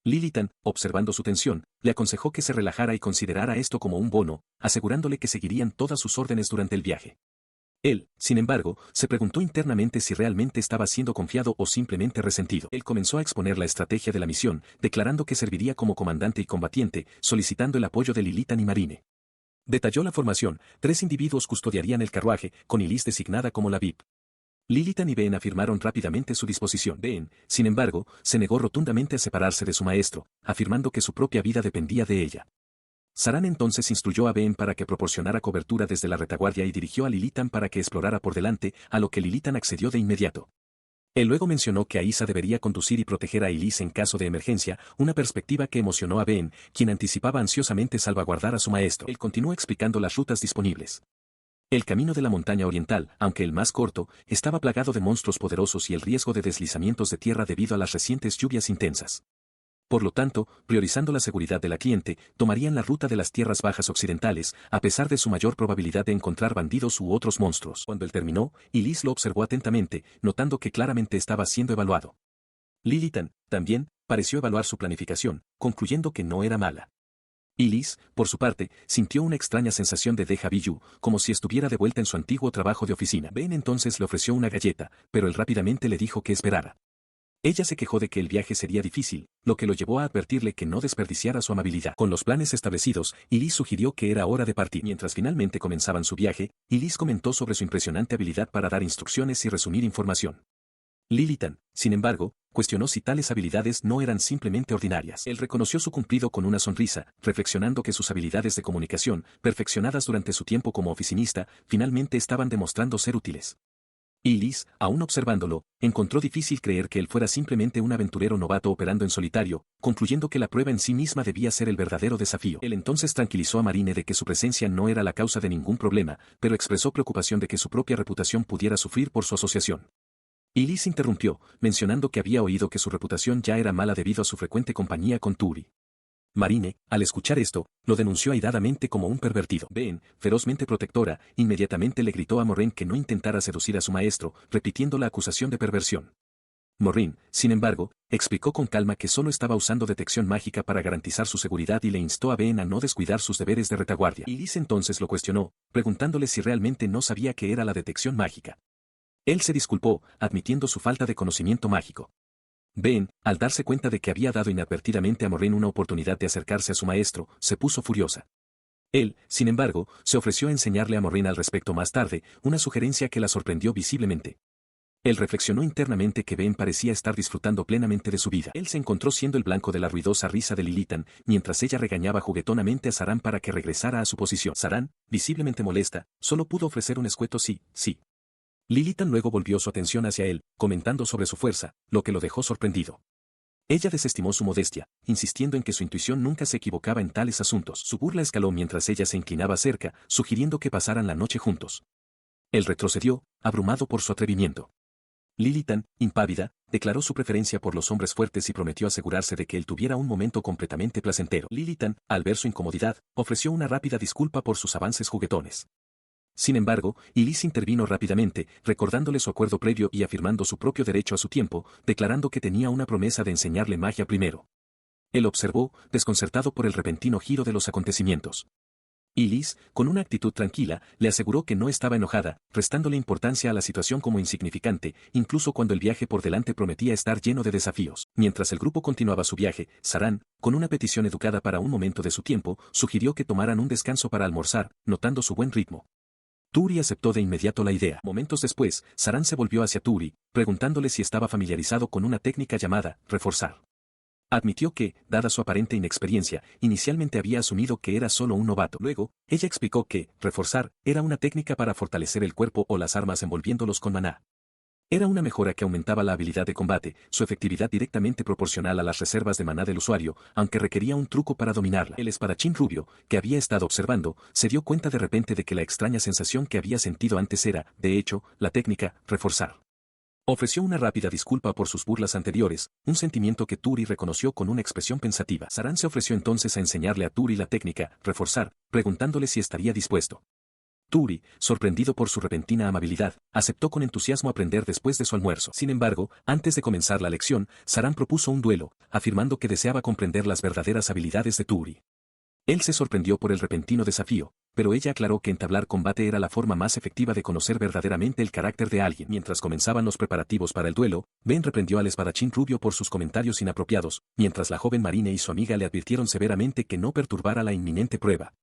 Lilitan, observando su tensión, le aconsejó que se relajara y considerara esto como un bono, asegurándole que seguirían todas sus órdenes durante el viaje. Él, sin embargo, se preguntó internamente si realmente estaba siendo confiado o simplemente resentido. Él comenzó a exponer la estrategia de la misión, declarando que serviría como comandante y combatiente, solicitando el apoyo de Lilitan y Marine. Detalló la formación: 3 individuos custodiarían el carruaje, con Ilis designada como la VIP. Lilitan y Ben afirmaron rápidamente su disposición. Ben, sin embargo, se negó rotundamente a separarse de su maestro, afirmando que su propia vida dependía de ella. Saran entonces instruyó a Ben para que proporcionara cobertura desde la retaguardia y dirigió a Lilitan para que explorara por delante, a lo que Lilitan accedió de inmediato. Él luego mencionó que Aisa debería conducir y proteger a Ilis en caso de emergencia, una perspectiva que emocionó a Ben, quien anticipaba ansiosamente salvaguardar a su maestro. Él continuó explicando las rutas disponibles. El camino de la montaña oriental, aunque el más corto, estaba plagado de monstruos poderosos y el riesgo de deslizamientos de tierra debido a las recientes lluvias intensas. Por lo tanto, priorizando la seguridad de la cliente, tomarían la ruta de las tierras bajas occidentales, a pesar de su mayor probabilidad de encontrar bandidos u otros monstruos. Cuando él terminó, Ilis lo observó atentamente, notando que claramente estaba siendo evaluado. Lilitan, también, pareció evaluar su planificación, concluyendo que no era mala. Ilis, por su parte, sintió una extraña sensación de déjà vu, como si estuviera de vuelta en su antiguo trabajo de oficina. Ben entonces le ofreció una galleta, pero él rápidamente le dijo que esperara. Ella se quejó de que el viaje sería difícil, lo que lo llevó a advertirle que no desperdiciara su amabilidad. Con los planes establecidos, Ilis sugirió que era hora de partir. Mientras finalmente comenzaban su viaje, Ilis comentó sobre su impresionante habilidad para dar instrucciones y resumir información. Lilitan, sin embargo, cuestionó si tales habilidades no eran simplemente ordinarias. Él reconoció su cumplido con una sonrisa, reflexionando que sus habilidades de comunicación, perfeccionadas durante su tiempo como oficinista, finalmente estaban demostrando ser útiles. Ilis, aún observándolo, encontró difícil creer que él fuera simplemente un aventurero novato operando en solitario, concluyendo que la prueba en sí misma debía ser el verdadero desafío. Él entonces tranquilizó a Marine de que su presencia no era la causa de ningún problema, pero expresó preocupación de que su propia reputación pudiera sufrir por su asociación. Ilis interrumpió, mencionando que había oído que su reputación ya era mala debido a su frecuente compañía con Turi. Marine, al escuchar esto, lo denunció airadamente como un pervertido. Ben, ferozmente protectora, inmediatamente le gritó a Moraine que no intentara seducir a su maestro, repitiendo la acusación de perversión. Moraine, sin embargo, explicó con calma que solo estaba usando detección mágica para garantizar su seguridad y le instó a Ben a no descuidar sus deberes de retaguardia. Ilis entonces lo cuestionó, preguntándole si realmente no sabía qué era la detección mágica. Él se disculpó, admitiendo su falta de conocimiento mágico. Ben, al darse cuenta de que había dado inadvertidamente a Moraine una oportunidad de acercarse a su maestro, se puso furiosa. Él, sin embargo, se ofreció a enseñarle a Moraine al respecto más tarde, una sugerencia que la sorprendió visiblemente. Él reflexionó internamente que Ben parecía estar disfrutando plenamente de su vida. Él se encontró siendo el blanco de la ruidosa risa de Lilitan, mientras ella regañaba juguetonamente a Saran para que regresara a su posición. Saran, visiblemente molesta, solo pudo ofrecer un escueto sí, sí. Lilitan luego volvió su atención hacia él, comentando sobre su fuerza, lo que lo dejó sorprendido. Ella desestimó su modestia, insistiendo en que su intuición nunca se equivocaba en tales asuntos. Su burla escaló mientras ella se inclinaba cerca, sugiriendo que pasaran la noche juntos. Él retrocedió, abrumado por su atrevimiento. Lilitan, impávida, declaró su preferencia por los hombres fuertes y prometió asegurarse de que él tuviera un momento completamente placentero. Lilitan, al ver su incomodidad, ofreció una rápida disculpa por sus avances juguetones. Sin embargo, Ilis intervino rápidamente, recordándole su acuerdo previo y afirmando su propio derecho a su tiempo, declarando que tenía una promesa de enseñarle magia primero. Él observó, desconcertado por el repentino giro de los acontecimientos. Ilis, con una actitud tranquila, le aseguró que no estaba enojada, restándole importancia a la situación como insignificante, incluso cuando el viaje por delante prometía estar lleno de desafíos. Mientras el grupo continuaba su viaje, Saran, con una petición educada para un momento de su tiempo, sugirió que tomaran un descanso para almorzar, notando su buen ritmo. Turi aceptó de inmediato la idea. Momentos después, Saran se volvió hacia Turi, preguntándole si estaba familiarizado con una técnica llamada reforzar. Admitió que, dada su aparente inexperiencia, inicialmente había asumido que era solo un novato. Luego, ella explicó que, reforzar, era una técnica para fortalecer el cuerpo o las armas envolviéndolos con maná. Era una mejora que aumentaba la habilidad de combate, su efectividad directamente proporcional a las reservas de maná del usuario, aunque requería un truco para dominarla. El espadachín rubio, que había estado observando, se dio cuenta de repente de que la extraña sensación que había sentido antes era, de hecho, la técnica, reforzar. Ofreció una rápida disculpa por sus burlas anteriores, un sentimiento que Turi reconoció con una expresión pensativa. Saran se ofreció entonces a enseñarle a Turi la técnica, reforzar, preguntándole si estaría dispuesto. Turi, sorprendido por su repentina amabilidad, aceptó con entusiasmo aprender después de su almuerzo. Sin embargo, antes de comenzar la lección, Saran propuso un duelo, afirmando que deseaba comprender las verdaderas habilidades de Turi. Él se sorprendió por el repentino desafío, pero ella aclaró que entablar combate era la forma más efectiva de conocer verdaderamente el carácter de alguien. Mientras comenzaban los preparativos para el duelo, Ben reprendió al espadachín rubio por sus comentarios inapropiados, mientras la joven Marine y su amiga le advirtieron severamente que no perturbara la inminente prueba.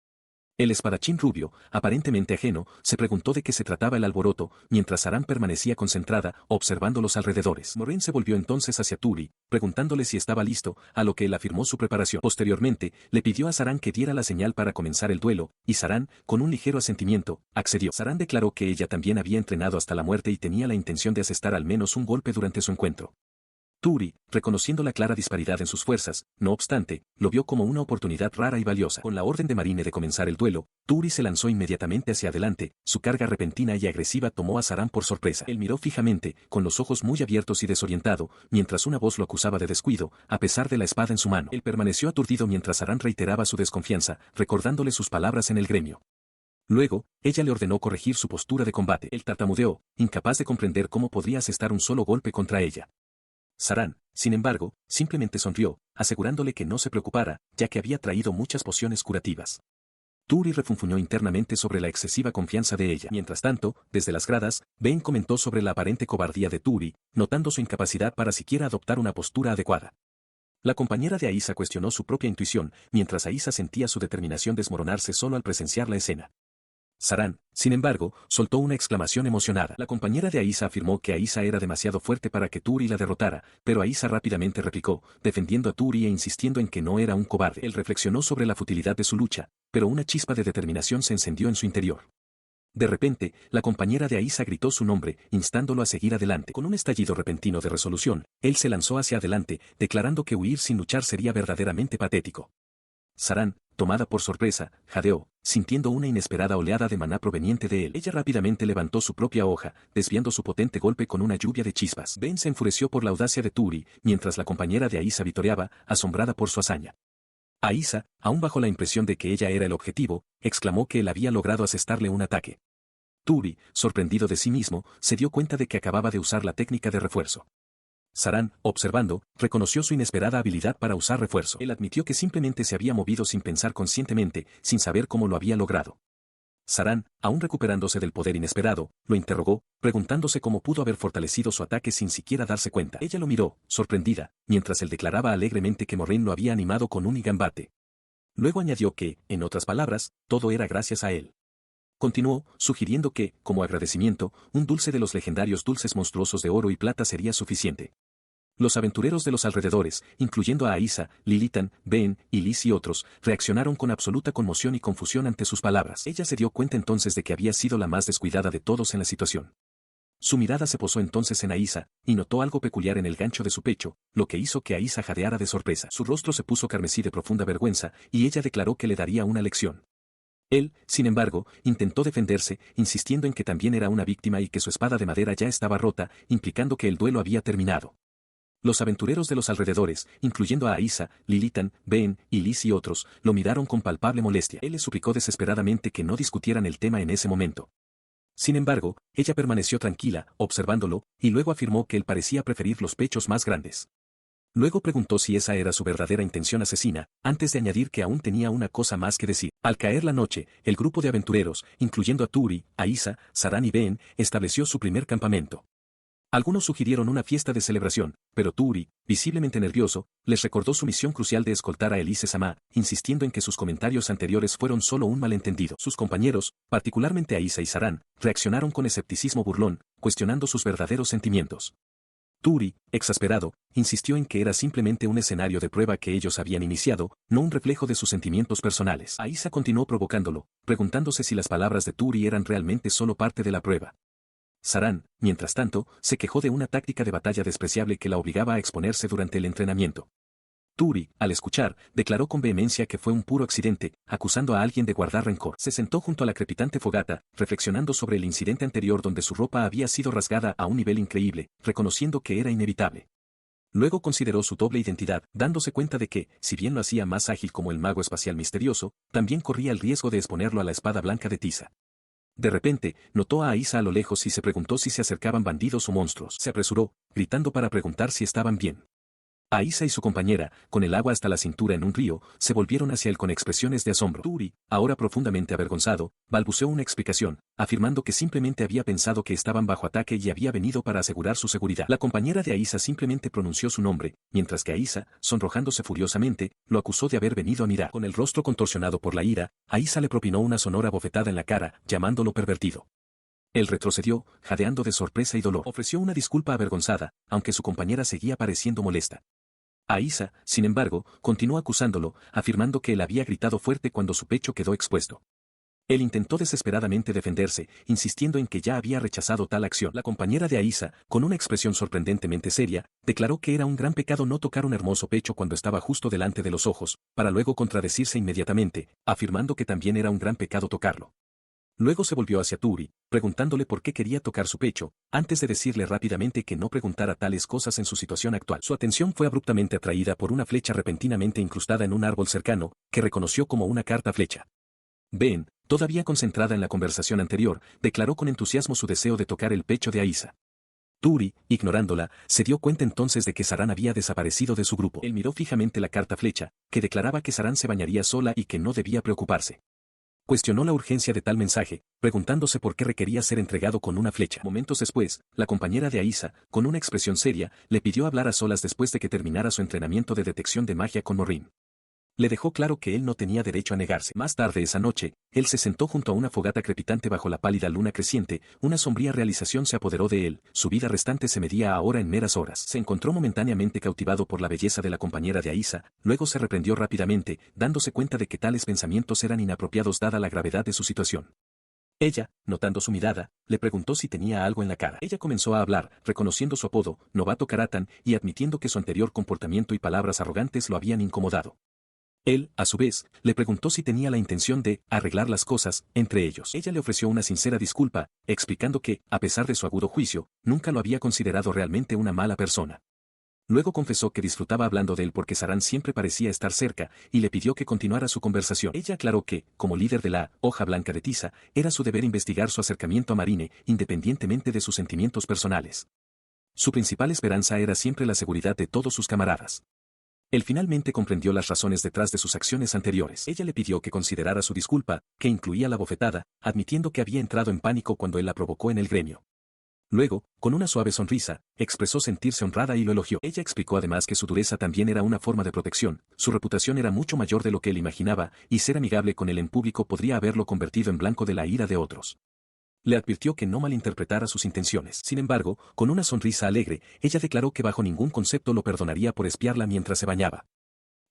El espadachín rubio, aparentemente ajeno, se preguntó de qué se trataba el alboroto, mientras Saran permanecía concentrada, observando los alrededores. Moraine se volvió entonces hacia Turi, preguntándole si estaba listo, a lo que él afirmó su preparación. Posteriormente, le pidió a Saran que diera la señal para comenzar el duelo, y Saran, con un ligero asentimiento, accedió. Saran declaró que ella también había entrenado hasta la muerte y tenía la intención de asestar al menos un golpe durante su encuentro. Turi, reconociendo la clara disparidad en sus fuerzas, no obstante, lo vio como una oportunidad rara y valiosa. Con la orden de Marine de comenzar el duelo, Turi se lanzó inmediatamente hacia adelante, su carga repentina y agresiva tomó a Saran por sorpresa. Él miró fijamente, con los ojos muy abiertos y desorientado, mientras una voz lo acusaba de descuido, a pesar de la espada en su mano. Él permaneció aturdido mientras Saran reiteraba su desconfianza, recordándole sus palabras en el gremio. Luego, ella le ordenó corregir su postura de combate. Él tartamudeó, incapaz de comprender cómo podría asestar un solo golpe contra ella. Saran, sin embargo, simplemente sonrió, asegurándole que no se preocupara, ya que había traído muchas pociones curativas. Turi refunfuñó internamente sobre la excesiva confianza de ella. Mientras tanto, desde las gradas, Ben comentó sobre la aparente cobardía de Turi, notando su incapacidad para siquiera adoptar una postura adecuada. La compañera de Aisa cuestionó su propia intuición, mientras Aisa sentía su determinación desmoronarse solo al presenciar la escena. Saran, sin embargo, soltó una exclamación emocionada. La compañera de Aisa afirmó que Aisa era demasiado fuerte para que Turi la derrotara, pero Aisa rápidamente replicó, defendiendo a Turi e insistiendo en que no era un cobarde. Él reflexionó sobre la futilidad de su lucha, pero una chispa de determinación se encendió en su interior. De repente, la compañera de Aisa gritó su nombre, instándolo a seguir adelante. Con un estallido repentino de resolución, él se lanzó hacia adelante, declarando que huir sin luchar sería verdaderamente patético. Saran, tomada por sorpresa, jadeó, sintiendo una inesperada oleada de maná proveniente de él. Ella rápidamente levantó su propia hoja, desviando su potente golpe con una lluvia de chispas. Ben se enfureció por la audacia de Turi, mientras la compañera de Aisa vitoreaba, asombrada por su hazaña. Aisa, aún bajo la impresión de que ella era el objetivo, exclamó que él había logrado asestarle un ataque. Turi, sorprendido de sí mismo, se dio cuenta de que acababa de usar la técnica de refuerzo. Saran, observando, reconoció su inesperada habilidad para usar refuerzo. Él admitió que simplemente se había movido sin pensar conscientemente, sin saber cómo lo había logrado. Saran, aún recuperándose del poder inesperado, lo interrogó, preguntándose cómo pudo haber fortalecido su ataque sin siquiera darse cuenta. Ella lo miró, sorprendida, mientras él declaraba alegremente que Moraine lo había animado con un gambate. Luego añadió que, en otras palabras, todo era gracias a él. Continuó, sugiriendo que, como agradecimiento, un dulce de los legendarios dulces monstruosos de oro y plata sería suficiente. Los aventureros de los alrededores, incluyendo a Aisa, Lilitan, Ben, Ilis y otros, reaccionaron con absoluta conmoción y confusión ante sus palabras. Ella se dio cuenta entonces de que había sido la más descuidada de todos en la situación. Su mirada se posó entonces en Aisa, y notó algo peculiar en el gancho de su pecho, lo que hizo que Aisa jadeara de sorpresa. Su rostro se puso carmesí de profunda vergüenza, y ella declaró que le daría una lección. Él, sin embargo, intentó defenderse, insistiendo en que también era una víctima y que su espada de madera ya estaba rota, implicando que el duelo había terminado. Los aventureros de los alrededores, incluyendo a Aisa, Lilitan, Ben, Ilis y otros, lo miraron con palpable molestia. Él les suplicó desesperadamente que no discutieran el tema en ese momento. Sin embargo, ella permaneció tranquila, observándolo, y luego afirmó que él parecía preferir los pechos más grandes. Luego preguntó si esa era su verdadera intención asesina, antes de añadir que aún tenía una cosa más que decir. Al caer la noche, el grupo de aventureros, incluyendo a Turi, Aisa, Saran y Ben, estableció su primer campamento. Algunos sugirieron una fiesta de celebración, pero Turi, visiblemente nervioso, les recordó su misión crucial de escoltar a Elise Sama, insistiendo en que sus comentarios anteriores fueron solo un malentendido. Sus compañeros, particularmente Aisa y Saran, reaccionaron con escepticismo burlón, cuestionando sus verdaderos sentimientos. Turi, exasperado, insistió en que era simplemente un escenario de prueba que ellos habían iniciado, no un reflejo de sus sentimientos personales. Aisa continuó provocándolo, preguntándose si las palabras de Turi eran realmente solo parte de la prueba. Saran, mientras tanto, se quejó de una táctica de batalla despreciable que la obligaba a exponerse durante el entrenamiento. Turi, al escuchar, declaró con vehemencia que fue un puro accidente, acusando a alguien de guardar rencor. Se sentó junto a la crepitante fogata, reflexionando sobre el incidente anterior donde su ropa había sido rasgada a un nivel increíble, reconociendo que era inevitable. Luego consideró su doble identidad, dándose cuenta de que, si bien lo hacía más ágil como el mago espacial misterioso, también corría el riesgo de exponerlo a la espada blanca de Tisa. De repente, notó a Aisa a lo lejos y se preguntó si se acercaban bandidos o monstruos. Se apresuró, gritando para preguntar si estaban bien. Aisa y su compañera, con el agua hasta la cintura en un río, se volvieron hacia él con expresiones de asombro. Turi, ahora profundamente avergonzado, balbuceó una explicación, afirmando que simplemente había pensado que estaban bajo ataque y había venido para asegurar su seguridad. La compañera de Aisa simplemente pronunció su nombre, mientras que Aisa, sonrojándose furiosamente, lo acusó de haber venido a mirar. Con el rostro contorsionado por la ira, Aisa le propinó una sonora bofetada en la cara, llamándolo pervertido. Él retrocedió, jadeando de sorpresa y dolor. Ofreció una disculpa avergonzada, aunque su compañera seguía pareciendo molesta. Aisa, sin embargo, continuó acusándolo, afirmando que él había gritado fuerte cuando su pecho quedó expuesto. Él intentó desesperadamente defenderse, insistiendo en que ya había rechazado tal acción. La compañera de Aisa, con una expresión sorprendentemente seria, declaró que era un gran pecado no tocar un hermoso pecho cuando estaba justo delante de los ojos, para luego contradecirse inmediatamente, afirmando que también era un gran pecado tocarlo. Luego se volvió hacia Turi, preguntándole por qué quería tocar su pecho, antes de decirle rápidamente que no preguntara tales cosas en su situación actual. Su atención fue abruptamente atraída por una flecha repentinamente incrustada en un árbol cercano, que reconoció como una carta flecha. Ben, todavía concentrada en la conversación anterior, declaró con entusiasmo su deseo de tocar el pecho de Aisa. Turi, ignorándola, se dio cuenta entonces de que Saran había desaparecido de su grupo. Él miró fijamente la carta flecha, que declaraba que Saran se bañaría sola y que no debía preocuparse. Cuestionó la urgencia de tal mensaje, preguntándose por qué requería ser entregado con una flecha. Momentos después, la compañera de Aisa, con una expresión seria, le pidió hablar a solas después de que terminara su entrenamiento de detección de magia con Morin. Le dejó claro que él no tenía derecho a negarse. Más tarde esa noche, él se sentó junto a una fogata crepitante bajo la pálida luna creciente, una sombría realización se apoderó de él, su vida restante se medía ahora en meras horas. Se encontró momentáneamente cautivado por la belleza de la compañera de Aisa, luego se reprendió rápidamente, dándose cuenta de que tales pensamientos eran inapropiados dada la gravedad de su situación. Ella, notando su mirada, le preguntó si tenía algo en la cara. Ella comenzó a hablar, reconociendo su apodo, Novato Karatan, y admitiendo que su anterior comportamiento y palabras arrogantes lo habían incomodado. Él, a su vez, le preguntó si tenía la intención de arreglar las cosas entre ellos. Ella le ofreció una sincera disculpa, explicando que, a pesar de su agudo juicio, nunca lo había considerado realmente una mala persona. Luego confesó que disfrutaba hablando de él porque Saran siempre parecía estar cerca, y le pidió que continuara su conversación. Ella aclaró que, como líder de la hoja blanca de Tisa, era su deber investigar su acercamiento a Marine, independientemente de sus sentimientos personales. Su principal esperanza era siempre la seguridad de todos sus camaradas. Él finalmente comprendió las razones detrás de sus acciones anteriores. Ella le pidió que considerara su disculpa, que incluía la bofetada, admitiendo que había entrado en pánico cuando él la provocó en el gremio. Luego, con una suave sonrisa, expresó sentirse honrada y lo elogió. Ella explicó además que su dureza también era una forma de protección, su reputación era mucho mayor de lo que él imaginaba, y ser amigable con él en público podría haberlo convertido en blanco de la ira de otros. Le advirtió que no malinterpretara sus intenciones. Sin embargo, con una sonrisa alegre, ella declaró que bajo ningún concepto lo perdonaría por espiarla mientras se bañaba.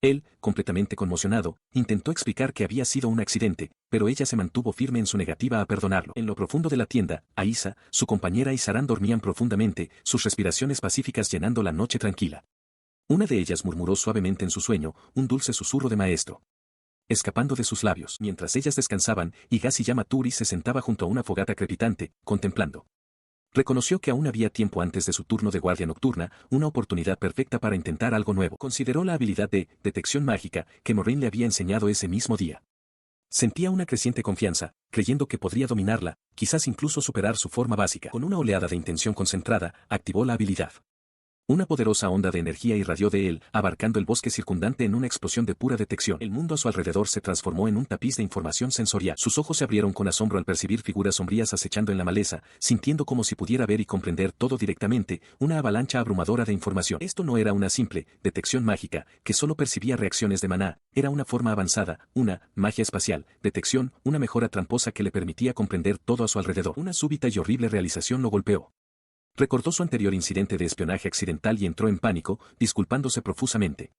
Él, completamente conmocionado, intentó explicar que había sido un accidente, pero ella se mantuvo firme en su negativa a perdonarlo. En lo profundo de la tienda, Aisa, su compañera y Saran dormían profundamente, sus respiraciones pacíficas llenando la noche tranquila. Una de ellas murmuró suavemente en su sueño, un dulce susurro de maestro. Escapando de sus labios. Mientras ellas descansaban, Higashiyama Turi se sentaba junto a una fogata crepitante, contemplando. Reconoció que aún había tiempo antes de su turno de guardia nocturna, una oportunidad perfecta para intentar algo nuevo. Consideró la habilidad de detección mágica que Morin le había enseñado ese mismo día. Sentía una creciente confianza, creyendo que podría dominarla, quizás incluso superar su forma básica. Con una oleada de intención concentrada, activó la habilidad. Una poderosa onda de energía irradió de él, abarcando el bosque circundante en una explosión de pura detección. El mundo a su alrededor se transformó en un tapiz de información sensorial. Sus ojos se abrieron con asombro al percibir figuras sombrías acechando en la maleza, sintiendo como si pudiera ver y comprender todo directamente, una avalancha abrumadora de información. Esto no era una simple detección mágica, que solo percibía reacciones de maná, era una forma avanzada, una magia espacial, detección, una mejora tramposa que le permitía comprender todo a su alrededor. Una súbita y horrible realización lo golpeó. Recordó su anterior incidente de espionaje accidental y entró en pánico, disculpándose profusamente.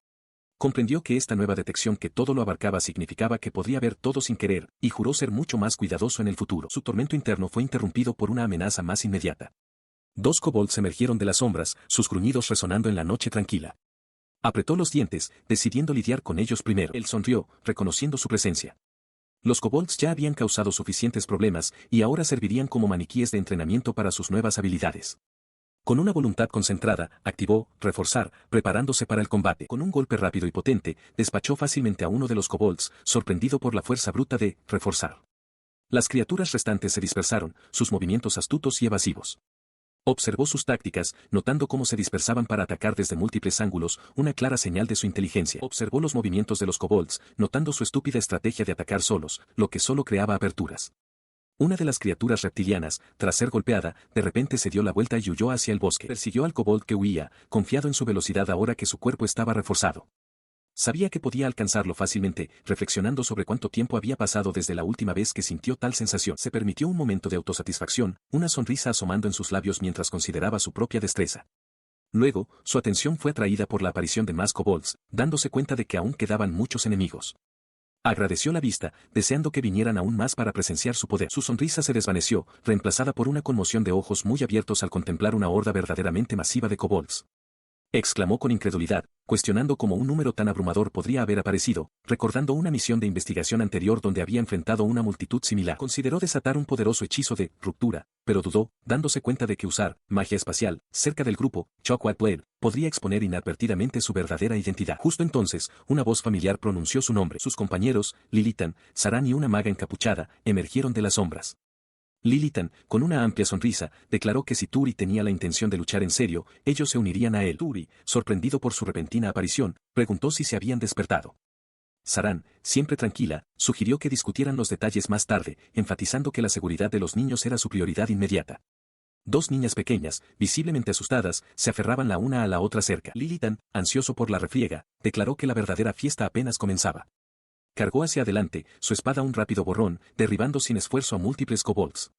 Comprendió que esta nueva detección que todo lo abarcaba significaba que podría ver todo sin querer, y juró ser mucho más cuidadoso en el futuro. Su tormento interno fue interrumpido por una amenaza más inmediata. Dos kobolds emergieron de las sombras, sus gruñidos resonando en la noche tranquila. Apretó los dientes, decidiendo lidiar con ellos primero. Él sonrió, reconociendo su presencia. Los kobolds ya habían causado suficientes problemas, y ahora servirían como maniquíes de entrenamiento para sus nuevas habilidades. Con una voluntad concentrada, activó, reforzar, preparándose para el combate. Con un golpe rápido y potente, despachó fácilmente a uno de los kobolds, sorprendido por la fuerza bruta de reforzar. Las criaturas restantes se dispersaron, sus movimientos astutos y evasivos. Observó sus tácticas, notando cómo se dispersaban para atacar desde múltiples ángulos, una clara señal de su inteligencia. Observó los movimientos de los kobolds, notando su estúpida estrategia de atacar solos, lo que solo creaba aperturas. Una de las criaturas reptilianas, tras ser golpeada, de repente se dio la vuelta y huyó hacia el bosque. Persiguió al kobold que huía, confiado en su velocidad ahora que su cuerpo estaba reforzado. Sabía que podía alcanzarlo fácilmente, reflexionando sobre cuánto tiempo había pasado desde la última vez que sintió tal sensación. Se permitió un momento de autosatisfacción, una sonrisa asomando en sus labios mientras consideraba su propia destreza. Luego, su atención fue atraída por la aparición de más kobolds, dándose cuenta de que aún quedaban muchos enemigos. Agradeció la vista, deseando que vinieran aún más para presenciar su poder. Su sonrisa se desvaneció, reemplazada por una conmoción de ojos muy abiertos al contemplar una horda verdaderamente masiva de kobolds. Exclamó con incredulidad, cuestionando cómo un número tan abrumador podría haber aparecido, recordando una misión de investigación anterior donde había enfrentado una multitud similar. Consideró desatar un poderoso hechizo de ruptura, pero dudó, dándose cuenta de que usar magia espacial cerca del grupo Chocolate Blade podría exponer inadvertidamente su verdadera identidad. Justo entonces, una voz familiar pronunció su nombre. Sus compañeros, Lilitan, Saran y una maga encapuchada, emergieron de las sombras. Lilitan, con una amplia sonrisa, declaró que si Turi tenía la intención de luchar en serio, ellos se unirían a él. Turi, sorprendido por su repentina aparición, preguntó si se habían despertado. Saran, siempre tranquila, sugirió que discutieran los detalles más tarde, enfatizando que la seguridad de los niños era su prioridad inmediata. Dos niñas pequeñas, visiblemente asustadas, se aferraban la una a la otra cerca. Lilitan, ansioso por la refriega, declaró que la verdadera fiesta apenas comenzaba. Cargó hacia adelante, su espada un rápido borrón, derribando sin esfuerzo a múltiples kobolds.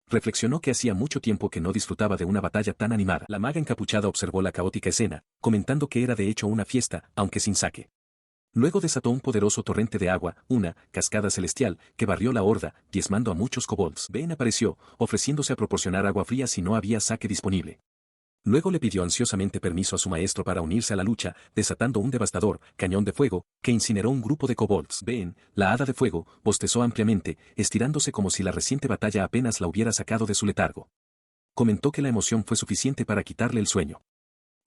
Reflexionó que hacía mucho tiempo que no disfrutaba de una batalla tan animada. La maga encapuchada observó la caótica escena, comentando que era de hecho una fiesta, aunque sin saque. Luego desató un poderoso torrente de agua, una cascada celestial, que barrió la horda, diezmando a muchos kobolds. Ben apareció, ofreciéndose a proporcionar agua fría si no había saque disponible. Luego le pidió ansiosamente permiso a su maestro para unirse a la lucha, desatando un devastador cañón de fuego, que incineró un grupo de kobolds. Ben, la hada de fuego, bostezó ampliamente, estirándose como si la reciente batalla apenas la hubiera sacado de su letargo. Comentó que la emoción fue suficiente para quitarle el sueño.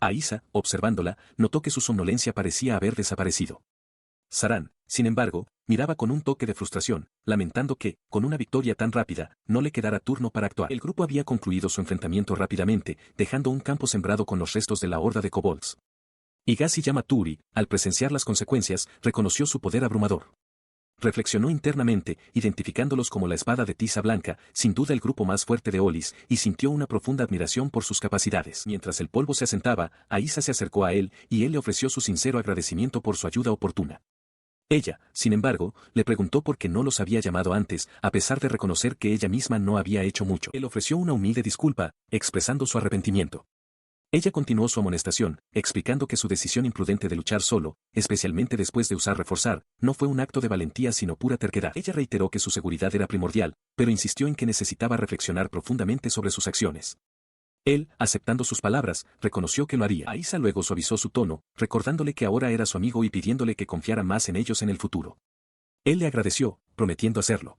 Aisa, observándola, notó que su somnolencia parecía haber desaparecido. Saran, sin embargo, miraba con un toque de frustración, lamentando que, con una victoria tan rápida, no le quedara turno para actuar. El grupo había concluido su enfrentamiento rápidamente, dejando un campo sembrado con los restos de la horda de kobolds. Higashi-yama Turi, al presenciar las consecuencias, reconoció su poder abrumador. Reflexionó internamente, identificándolos como la espada de tiza blanca, sin duda el grupo más fuerte de Olis, y sintió una profunda admiración por sus capacidades. Mientras el polvo se asentaba, Aisa se acercó a él, y él le ofreció su sincero agradecimiento por su ayuda oportuna. Ella, sin embargo, le preguntó por qué no los había llamado antes, a pesar de reconocer que ella misma no había hecho mucho. Él ofreció una humilde disculpa, expresando su arrepentimiento. Ella continuó su amonestación, explicando que su decisión imprudente de luchar solo, especialmente después de usar reforzar, no fue un acto de valentía sino pura terquedad. Ella reiteró que su seguridad era primordial, pero insistió en que necesitaba reflexionar profundamente sobre sus acciones. Él, aceptando sus palabras, reconoció que lo haría. Aisa luego suavizó su tono, recordándole que ahora era su amigo y pidiéndole que confiara más en ellos en el futuro. Él le agradeció, prometiendo hacerlo.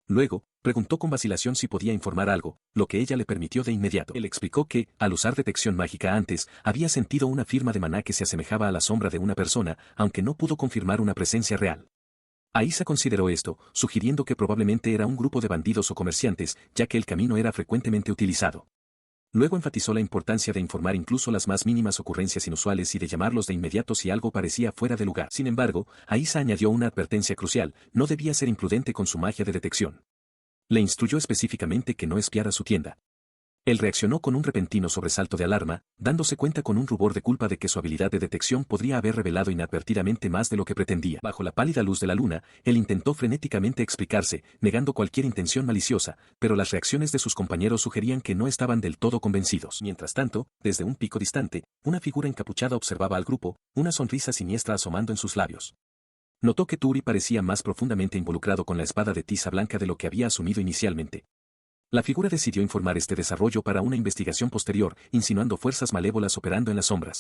Luego, preguntó con vacilación si podía informar algo, lo que ella le permitió de inmediato. Él explicó que, al usar detección mágica antes, había sentido una firma de maná que se asemejaba a la sombra de una persona, aunque no pudo confirmar una presencia real. Aisa consideró esto, sugiriendo que probablemente era un grupo de bandidos o comerciantes, ya que el camino era frecuentemente utilizado. Luego enfatizó la importancia de informar incluso las más mínimas ocurrencias inusuales y de llamarlos de inmediato si algo parecía fuera de lugar. Sin embargo, Aisa añadió una advertencia crucial: no debía ser imprudente con su magia de detección. Le instruyó específicamente que no espiara su tienda. Él reaccionó con un repentino sobresalto de alarma, dándose cuenta con un rubor de culpa de que su habilidad de detección podría haber revelado inadvertidamente más de lo que pretendía. Bajo la pálida luz de la luna, él intentó frenéticamente explicarse, negando cualquier intención maliciosa, pero las reacciones de sus compañeros sugerían que no estaban del todo convencidos. Mientras tanto, desde un pico distante, una figura encapuchada observaba al grupo, una sonrisa siniestra asomando en sus labios. Notó que Turi parecía más profundamente involucrado con la espada de tiza blanca de lo que había asumido inicialmente. La figura decidió informar este desarrollo para una investigación posterior, insinuando fuerzas malévolas operando en las sombras.